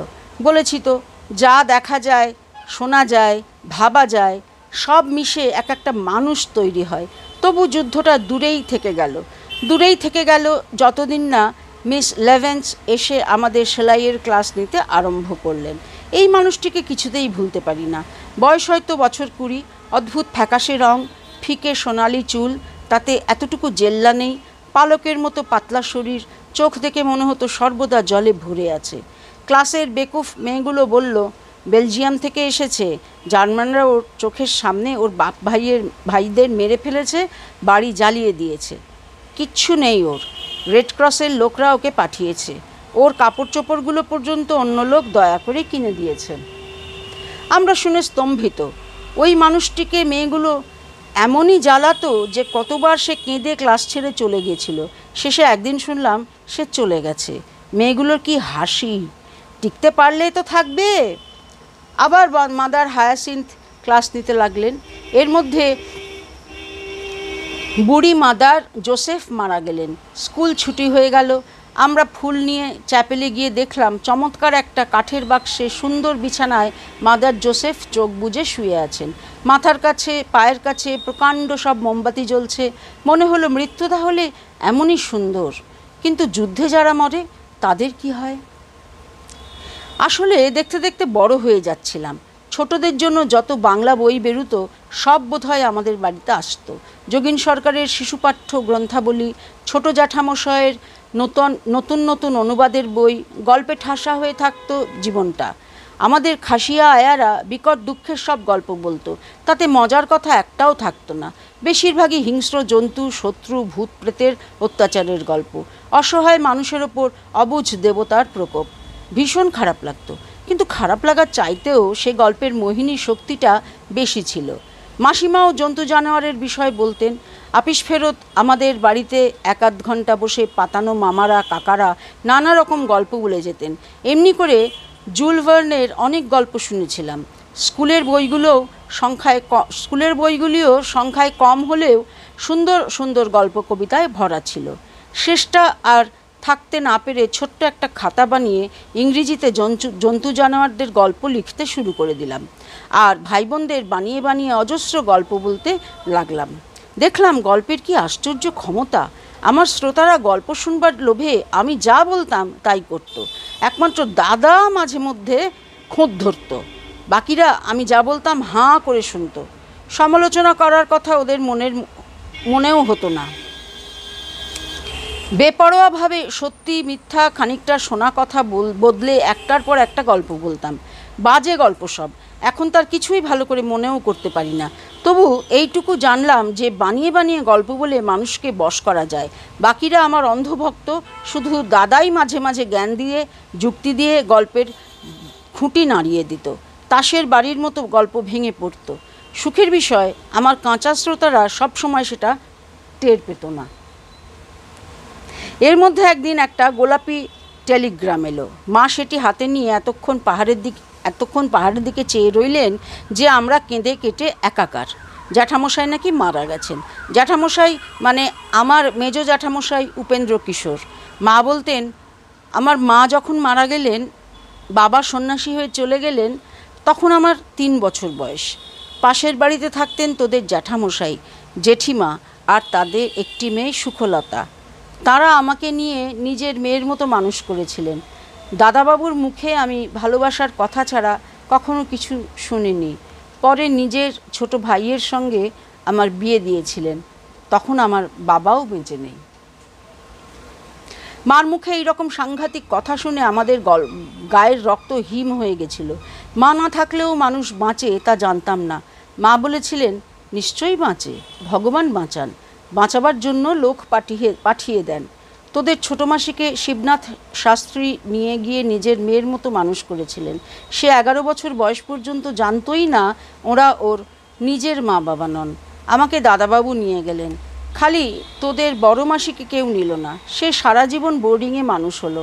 বলেছি তো, যা দেখা যায়, শোনা যায়, ভাবা যায়, সব মিশে এক একটা মানুষ তৈরি হয়। তবু যুদ্ধটা দূরেই থেকে গেল যতদিন না মিস লেভেন্স এসে আমাদের সেলাইয়ের ক্লাস নিতে আরম্ভ করলেন। এই মানুষটিকে কিছুতেই ভুলতে পারি না। বয়স হয়তো বছর 20, অদ্ভুত ফ্যাকাশে রং, ফিকে সোনালি চুল, তাতে এতটুকু জেল্লা নেই, পালকের মতো পাতলা শরীর, চোখ দেখে মনে হতো সর্বদা জলে ভরে আছে। ক্লাসের বেকুফ মেয়েগুলো বলল বেলজিয়াম থেকে এসেছে, জার্মানরা ওর চোখের সামনে ওর বাপ ভাইদের মেরে ফেলেছে, বাড়ি জ্বালিয়ে দিয়েছে, কিচ্ছু নেই ওর, রেড ক্রসের লোকরা ওকে পাঠিয়েছে, ওর কাপড় চোপড়গুলো পর্যন্ত অন্য লোক দয়া করে কিনে দিয়েছে। আমরা শুনে স্তম্ভিত। ওই মানুষটিকে মেয়েগুলো এমনই জ্বালাতো যে কতবার সে কেঁদে ক্লাস ছেড়ে চলে গিয়েছিল। শেষে একদিন শুনলাম সে চলে গেছে। মেয়েগুলোর কি হাসি! টিকতে পারলেই তো থাকবে। আবার মাদার হায়াসিন্থ ক্লাস নিতে লাগলেন। এর মধ্যে বুড়ি মাদার জোসেফ মারা গেলেন। স্কুল ছুটি হয়ে গেল। আমরা ফুল নিয়ে চ্যাপেলে গিয়ে দেখলাম চমৎকার একটা কাঠের বাক্সে সুন্দর বিছানায় মাদার জোসেফ চোখ বুজে শুয়ে আছেন। মাথার কাছে পায়ের কাছে প্রকাণ্ড সব মোমবাতি জ্বলছে। মনে হলো মৃত্যু তাহলে এমনই সুন্দর। কিন্তু যুদ্ধে যারা মরে তাদের কি হয়? আসলে দেখতে দেখতে বড় হয়ে যাচ্ছিলাম। ছোটদের জন্য যত বাংলা বই বেরুতো সব বোধহয় আমাদের বাড়িতে আসতো। যোগীন সরকারের শিশুপাঠ্য গ্রন্থাবলী, ছোট জ্যাঠামশায়ের নতুন নতুন অনুবাদের বই, গল্পে ঠাসা হয়ে থাকতো জীবনটা। আমাদের খাসিয়া আয়ারা বিকট দুঃখের সব গল্প বলতো, তাতে মজার কথা একটাও থাকতো না। বেশিরভাগই হিংস্র জন্তু, শত্রু, ভূত প্রেতের অত্যাচারের গল্প, অসহায় মানুষের ওপর অবুঝ দেবতার প্রকোপ। ভীষণ খারাপ লাগতো, কিন্তু খারাপ লাগার চাইতেও সে গল্পের মোহিনী শক্তিটা বেশি ছিল। মাসিমাও জন্তু জানোয়ারের বিষয় বলতেন। আপিস ফেরত আমাদের বাড়িতে 1-8 ঘন্টা বসে পাতানো মামারা কাকারা নানা রকম গল্প বলে যেতেন। এমনি করে জুল ভার্নের অনেক গল্প শুনেছিলাম। স্কুলের বইগুলিও সংখ্যায় কম হলেও সুন্দর সুন্দর গল্প কবিতায় ভরা ছিল। শেষটা আর থাকতে না পেরে ছোট্ট একটা খাতা বানিয়ে ইংরেজিতে জন্তু জানোয়ারদের গল্প লিখতে শুরু করে দিলাম। আর ভাই বোনদের বানিয়ে বানিয়ে অজস্র গল্প বলতে লাগলাম। দেখলাম গল্পের কি আশ্চর্য ক্ষমতা। আমার শ্রোতারা গল্প শুনবার লোভে আমি যা বলতাম তাই করত। একমাত্র দাদা মাঝে মধ্যে খোঁত ধরত, বাকিরা আমি যা বলতাম হাঁ করে শুনত। সমালোচনা করার কথা ওদের মনেও হতো না। বেপরোয়াভাবে সত্যি মিথ্যা খানিকটা শোনা কথা বদলে একটার পর একটা গল্প বলতাম। বাজে গল্প সব, এখন তার কিছুই ভালো করে মনেও করতে পারি না। তবু এইটুকু জানলাম যে বানিয়ে বানিয়ে গল্প বলে মানুষকে বশ করা যায়। বাকিরা আমার অন্ধভক্ত, শুধু দাদাই মাঝে মাঝে জ্ঞান দিয়ে যুক্তি দিয়ে গল্পের খুঁটি নাড়িয়ে দিত। তাসের বাড়ির মতো গল্প ভেঙে পড়তো। সুখের বিষয় আমার কাঁচা শ্রোতারা সবসময় সেটা টের পেত না। এর মধ্যে একদিন একটা গোলাপি টেলিগ্রাম এলো। মা সেটি হাতে নিয়ে এতক্ষণ পাহাড়ের দিকে চেয়ে রইলেন যে আমরা কেঁদে কেটে একাকার। জ্যাঠামশাই নাকি মারা গেছেন। জ্যাঠামশাই মানে আমার মেজ জ্যাঠামশাই উপেন্দ্র কিশোর। মা বলতেন, আমার মা যখন মারা গেলেন, বাবা সন্ন্যাসী হয়ে চলে গেলেন, তখন আমার 3 বছর বয়স। পাশের বাড়িতে থাকতেন তোদের জ্যাঠামশাই, জেঠিমা আর তাদের একটি মেয়ে সুখলতা। তারা আমাকে নিয়ে নিজের মেয়ের মতো মানুষ করেছিলেন। দাদাবাবুর মুখে আমি ভালোবাসার কথা ছাড়া কখনো কিছু শুনিনি। পরে নিজের ছোট ভাইয়ের সঙ্গে আমার বিয়ে দিয়েছিলেন, তখন আমার বাবাও বেঁচে নেই। মার মুখে এইরকম সাংঘাতিক কথা শুনে আমাদের গায়ের রক্ত হিম হয়ে গেছিল। মা না থাকলেও মানুষ বাঁচে তা জানতাম না। মা বলেছিলেন, নিশ্চয়ই বাঁচে, ভগবান বাঁচান, বাঁচাবার জন্য লোক পাঠিয়ে দেন। তোদের ছোটো মাসিকে শিবনাথ শাস্ত্রী নিয়ে গিয়ে নিজের মেয়ের মতো মানুষ করেছিলেন। সে 11 বছর বয়স পর্যন্ত জানতই না ওরা ওর নিজের মা বাবা নন। আমাকে দাদাবাবু নিয়ে গেলেন, খালি তোদের বড় মাসিকে কেউ নিল না। সে সারা জীবন বোর্ডিংয়ে মানুষ হলো।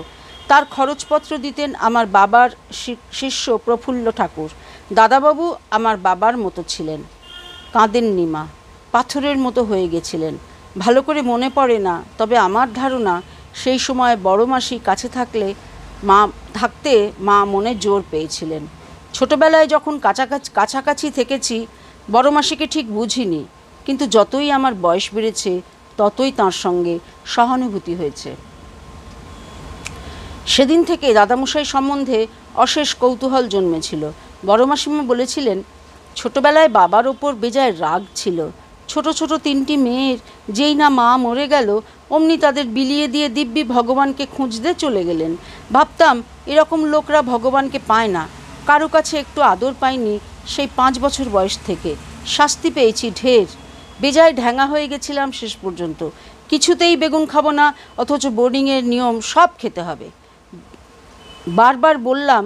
তার খরচপত্র দিতেন আমার বাবার শিষ্য প্রফুল্ল ঠাকুর। দাদাবাবু আমার বাবার মতো ছিলেন, কাঁদেননি মা, পাথরের মতো হয়ে গেছিলেন। ভালো করে মনে পড়ে না, তবে আমার ধারণা সেই সময় বড় মাসি কাছে থাকতে মা মনে জোর পেয়েছিলেন। ছোটবেলায় যখন কাছাকাছি থেকেছি বড় মাসিকে ঠিক বুঝিনি, কিন্তু যতই আমার বয়স বেড়েছে ততই তাঁর সঙ্গে সহানুভূতি হয়েছে। সেদিন থেকে দাদামশাই সম্বন্ধে অশেষ কৌতূহল জন্মেছিল। বড় মাসিমা বলেছিলেন, ছোটবেলায় বাবার ওপর বেজায় রাগ ছিল। ছোট ছোট 3টি মেয়ের যেই না মা মরে গেল, অমনি তাদের বিলিয়ে দিয়ে দিব্যি ভগবানকে খুঁজতে চলে গেলেন। ভাবতাম এরকম লোকরা ভগবানকে পায় না। কারো কাছে একটু আদর পাইনি সেই 5 বছর বয়স থেকে। শাস্তি পেয়েছি ঢের। বেজায় ঢ্যাঙা হয়ে গেছিলাম শেষ পর্যন্ত। কিছুতেই বেগুন খাবো না, অথচ বোর্ডিংয়ের নিয়ম সব খেতে হবে। বারবার বললাম,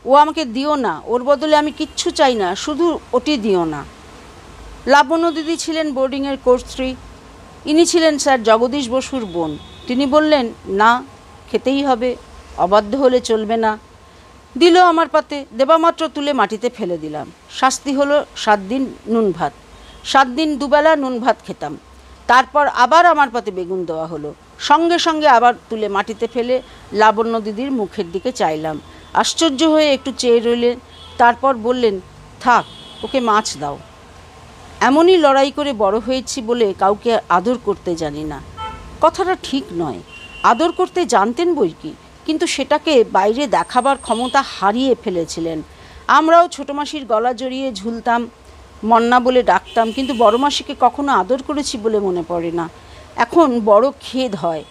ও আমাকে দিও না, ওর বদলে আমি কিচ্ছু চাই না, শুধু ওটি দিও না। লাবণ্য দিদি ছিলেন বোর্ডিংয়ের কর্ত্রী। ইনি ছিলেন স্যার জগদীশ বসুর বোন। তিনি বললেন, না, খেতেই হবে, অবাধ্য হলে চলবে না। দিল আমার পাতে, দেবামাত্র তুলে মাটিতে ফেলে দিলাম। শাস্তি হলো 7 দিন নুন ভাত। 7 দিন দুবেলা নুন ভাত খেতাম। তারপর আবার আমার পাতে বেগুন দেওয়া হলো। সঙ্গে সঙ্গে আবার তুলে মাটিতে ফেলে লাবণ্য দিদির মুখের দিকে চাইলাম। আশ্চর্য হয়ে একটু চেয়ে রইলেন, তারপর বললেন, থাক, ওকে মাছ দাও। এমনই লড়াই করে বড় হয়েছি বলে কাউকে আদর করতে জানি না। কথাটা ঠিক নয়। আদর করতে জানতেন বই কি, কিন্তু সেটাকে বাইরে দেখাবার ক্ষমতা হারিয়ে ফেলেছিলেন। আমরাও ছোটো মাসির গলা জড়িয়ে ঝুলতাম, মন্না বলে ডাকতাম, কিন্তু বড় মাসিকে কখনো আদর করেছি বলে মনে পড়ে না। এখন বড় খেদ হয়।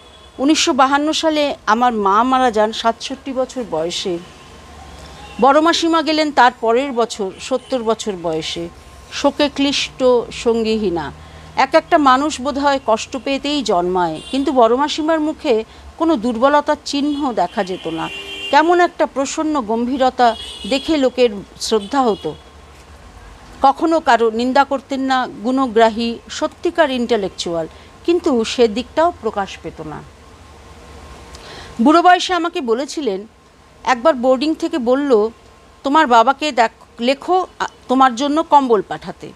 1952 সালে আমার মা মারা যান 67 বছর বয়সে। বড় মাসিমা গেলেন তার পরের বছর 70 বছর বয়সে। শোকে ক্লিষ্ট, সঙ্গীহীনা। একটা মানুষ বোধহয় কষ্ট পেতেই জন্মায়, কিন্তু বড় মাসিমার মুখে কোনো দুর্বলতার চিহ্ন দেখা যেত না। কেমন একটা প্রসন্ন গম্ভীরতা, দেখে লোকের শ্রদ্ধা হতো। কখনো কারো নিন্দা করতেন না, গুণগ্রাহী, সত্যিকার ইন্টেলেকচুয়াল, কিন্তু সে দিকটাও প্রকাশ পেত না। বুড়ো বয়সে আমাকে বলেছিলেন, একবার বোর্ডিং থেকে বলল, তোমার বাবাকে লেখো তোমার জন্য কম্বল পাঠাতে।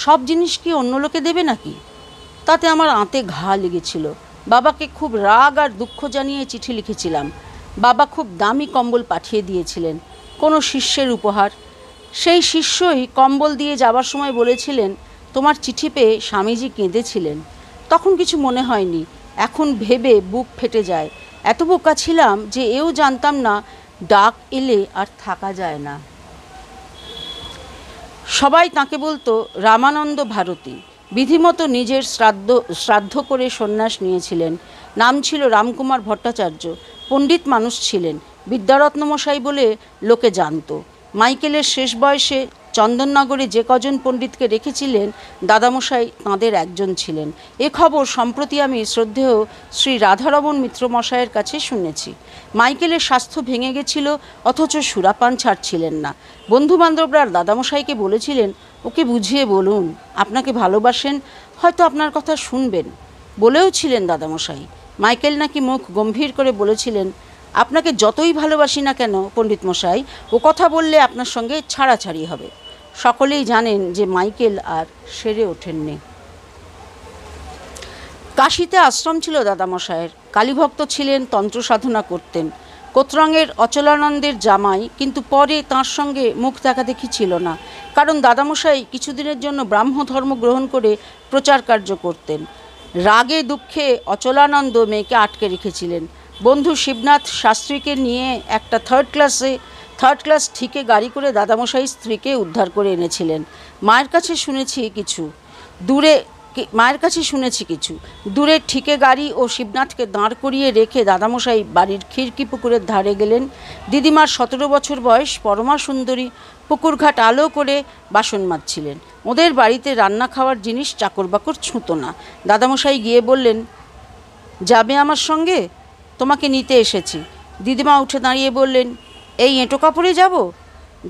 সব জিনিস কি অন্য লোকে দেবে নাকি? তাতে আমার আঁতে ঘা লেগেছিল। বাবাকে খুব রাগ আর দুঃখ জানিয়ে চিঠি লিখেছিলাম। বাবা খুব দামি কম্বল পাঠিয়ে দিয়েছিলেন, কোনো শিষ্যের উপহার। সেই শিষ্যই কম্বল দিয়ে যাবার সময় বলেছিলেন, তোমার চিঠি পেয়ে স্বামীজি কেঁদেছিলেন। তখন কিছু মনে হয়নি। এখন ভেবে বুক ফেটে যায়। এত বোকা ছিলাম যে এও জানতাম না ডাক এলে আর থাকা যায় না। সবাই তাকে বলতো রামানন্দ ভারতী। বিধিমতো নিজের শ্রাদ্ধ করে সন্ন্যাস নিয়েছিলেন। নাম ছিল রামকুমার ভট্টাচার্য। পণ্ডিত মানুষ ছিলেন, বিদ্যারত্ন মশাই বলে লোকে জানত। মাইকেলের শেষ বয়সে চন্দননগরে যে কজন পণ্ডিতকে রেখেছিলেন, দাদামশাই তাঁদের একজন ছিলেন। এ খবর সম্প্রতি আমি শ্রদ্ধেয় শ্রী রাধারমণ মিত্র মশাইয়ের কাছে শুনেছি। মাইকেলের স্বাস্থ্য ভেঙে গেছিল, অথচ সুরাপান ছাড়ছিলেন না। বন্ধুবান্ধবরা দাদামশাইকে বলেছিলেন, ওকে বুঝিয়ে বলুন, আপনাকে ভালোবাসেন, হয়তো আপনার কথা শুনবেন। বলেও ছিলেন দাদামশাই। মাইকেল নাকি মুখ গম্ভীর করে বলেছিলেন, আপনাকে যতই ভালোবাসি না কেন পণ্ডিত মশাই, ও কথা বললে আপনার সঙ্গে ছাড়াছাড়ি হবে। সকলেই জানেন যে মাইকেল আর সেরে ওঠেননি। কাশীতে আশ্রম ছিল দাদামশায়ের। কালীভক্ত ছিলেন, তন্ত্র সাধনা করতেন। কোতরাঙের অচলানন্দের জামাই, কিন্তু পরে তাঁর সঙ্গে মুখ দেখাদেখি ছিল না, কারণ দাদামশাই কিছুদিনের জন্য ব্রাহ্ম ধর্ম গ্রহণ করে প্রচার কার্য করতেন। রাগে দুঃখে অচলানন্দ মেয়েকে আটকে রেখেছিলেন। বন্ধু শিবনাথ শাস্ত্রীকে নিয়ে একটা থার্ড ক্লাস ঠিকে গাড়ি করে দাদামশাই স্ত্রীকে উদ্ধার করে এনেছিলেন। মায়ের কাছে শুনেছি কিছু দূরে ঠিকে গাড়ি ও শিবনাথকে দাঁড় করিয়ে রেখে দাদামশাই বাড়ির খিড়কি পুকুরের ধারে গেলেন। দিদিমার 17 বছর বয়স, পরমা সুন্দরী, পুকুরঘাট আলো করে বাসন মাজছিলেন। ওদের বাড়িতে রান্না খাওয়ার জিনিস চাকর বাকর ছুঁতো না। দাদামশাই গিয়ে বললেন, যাবে আমার সঙ্গে? তোমাকে নিতে এসেছি। দিদিমা উঠে দাঁড়িয়ে বললেন, এই এঁটো কাপড়ে যাব?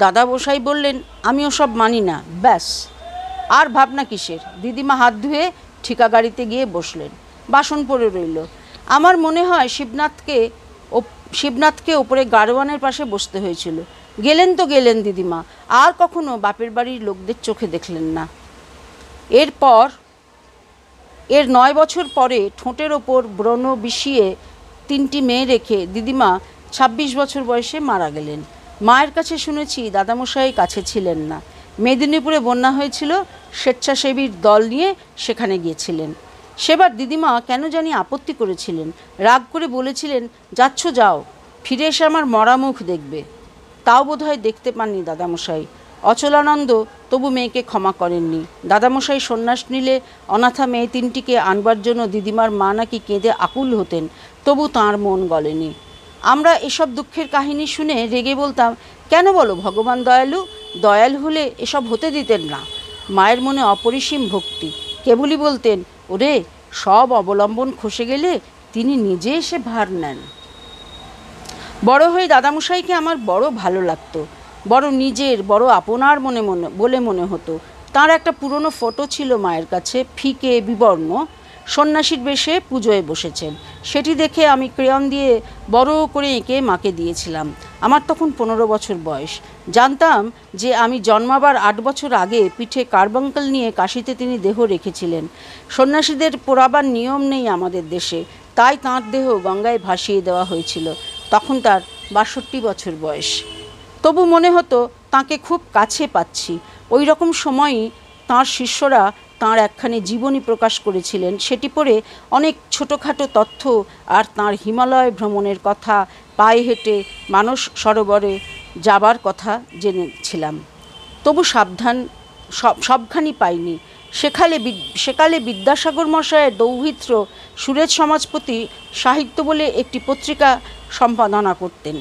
দাদামশাই বললেন, আমি ওসব মানি না। ব্যাস, আর ভাবনা কিসের? দিদিমা হাত ধুয়ে ঠিকা গাড়িতে গিয়ে বসলেন। বাসন পড়ে রইল। আমার মনে হয় শিবনাথকে ওপরে গাড়োয়ানের পাশে বসতে হয়েছিল। গেলেন তো গেলেন দিদিমা, আর কখনো বাপের বাড়ির লোকদের চোখে দেখলেন না। এর 9 বছর পরে ঠোঁটের ওপর ব্রণ বিষিয়ে 3টি মেয়ে রেখে দিদিমা 26 বছর বয়সে মারা গেলেন। মায়ের কাছে শুনেছি দাদামশাই কাছে ছিলেন না। মেদিনীপুরে বন্যা হয়েছিল, স্বেচ্ছাসেবীর দল নিয়ে সেখানে গিয়েছিলেন। সেবার দিদিমা কেন জানি আপত্তি করেছিলেন। রাগ করে বলেছিলেন, যাচ্ছ যাও, ফিরে এসে আমার মরা মুখ দেখবে। তাও বোধহয় দেখতে পাননি দাদামশাই। অচলানন্দ তবু মেয়েকে ক্ষমা করেননি। দাদামশাই সন্ন্যাস নিলে অনাথা মেয়ে তিনটিকে আনবার জন্য দিদিমার মা নাকি কেঁদে আকুল হতেন, তবু তাঁর মন গলেনি। আমরা এসব দুঃখের কাহিনী শুনে রেগে বলতাম, কেন বলো ভগবান দয়ালু? দয়াল হলে এসব হতে দিতেন না। মায়ের মনে অপরিসীম ভক্তি, কেবলই বলতেন, ওরে সব অবলম্বন খসে গেলে তিনি নিজে এসে ভার নেন। বড় হয়ে দাদামশাইকে আমার বড় ভালো লাগতো, বড় নিজের, বড় আপনার বলে মনে হতো। তার একটা পুরনো ফটো ছিল মায়ের কাছে, ফিকে বিবর্ণ, সন্ন্যাসীর বেশে পুজোয় বসেছেন। সেটি দেখে আমি ক্রেয়ন দিয়ে বড় করে এঁকে মাকে দিয়েছিলাম। আমার তখন 15 বছর বয়স। জানতাম যে আমি জন্মাবার 8 বছর আগে পিঠে কার্বাঙ্কাল নিয়ে কাশিতে তিনি দেহ রেখেছিলেন। সন্ন্যাসীদের পোড়াবার নিয়ম নেই আমাদের দেশে, তাই তাঁর দেহ গঙ্গায় ভাসিয়ে দেওয়া হয়েছিল। তখন তার 62 বছর বয়স। তবু মনে হতো তাঁকে খুব কাছে পাচ্ছি। ওই রকম সময়ই তাঁর শিষ্যরা তাঁর একখানি জীবনী প্রকাশ করেছিলেন। সেটি পড়ে অনেক ছোটোখাটো তথ্য আর তাঁর হিমালয় ভ্রমণের কথা, পায়ে হেঁটে মানস সরোবরে যাবার কথা জেনেছিলাম। তবু সবখানি পাইনি। সেকালে বিদ্যাসাগর মশায়ের দৌহিত্র সুরেশ সমাজপতি সাহিত্য বলে একটি পত্রিকা সম্পাদনা করতেন।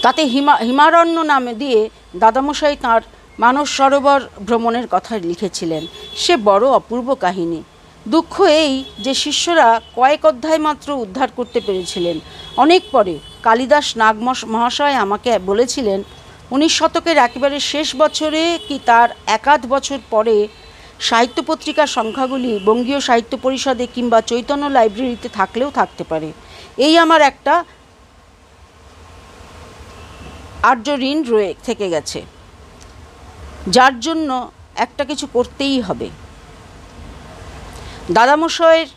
তাতে হিমারণ্য নামে দিয়ে দাদামশাই তাঁর মানস সরোবর ভ্রমণের কথা লিখেছিলেন। সে বড় অপূর্ব কাহিনী। দুঃখ এই যে শিষ্যরা কয়েক অধ্যায় মাত্র উদ্ধার করতে পেরেছিলেন। অনেক পরে কালিদাস নাগ মহাশয় আমাকে বলেছিলেন, 19 শতকের একেবারে শেষ বছরে কি তার একাধ বছর পরে সাহিত্য পত্রিকার সংখ্যাগুলি বঙ্গীয় সাহিত্য পরিষদে কিংবা চৈতন্য লাইব্রেরিতে থাকলেও থাকতে পারে। এই আমার একটা আর্য ঋণ থেকে গেছে, যার জন্য একটা কিছু করতেই হবে। দাদামশায়ের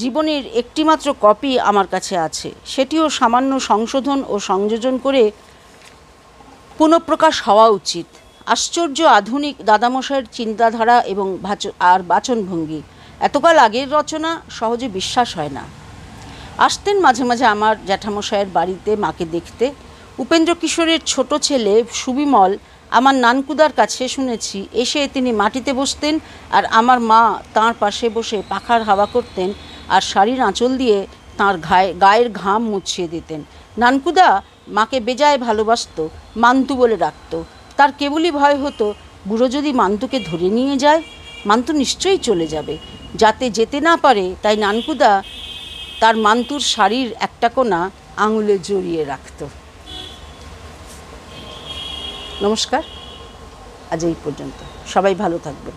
জীবনের একটিমাত্র কপি আমার কাছে আছে, সেটিও সামান্য সংশোধন ও সংযোজন করে পুনঃপ্রকাশ হওয়া উচিত। আশ্চর্য আধুনিক দাদামশায়ের চিন্তাধারা এবং বাচনভঙ্গি। এতকাল আগের রচনা সহজে বিশ্বাস হয় না। আসতেন মাঝে মাঝে আমার জ্যাঠামশায়ের বাড়িতে মাকে দেখতে। উপেন্দ্র কিশোরের ছোট ছেলে সুবিমল আমার নানকুদার কাছে শুনেছি এসে তিনি মাটিতে বসতেন আর আমার মা তাঁর পাশে বসে পাখার হাওয়া করতেন আর শাড়ির আঁচল দিয়ে তাঁর গায়ের ঘাম মুছিয়ে দিতেন। নানকুদা মাকে বেজায় ভালোবাসত, মান্তু বলে ডাকত। তার কেবলই ভয় হতো, বুড়ো যদি মান্তুকে ধরে নিয়ে যায়, মান্তু নিশ্চয়ই চলে যাবে। যাতে যেতে না পারে তাই নানকুদা তার মান্তুর শাড়ির একটা কোণা আঙুলে জড়িয়ে রাখত। নমস্কার, আজ এই পর্যন্ত। সবাই ভালো থাকবেন।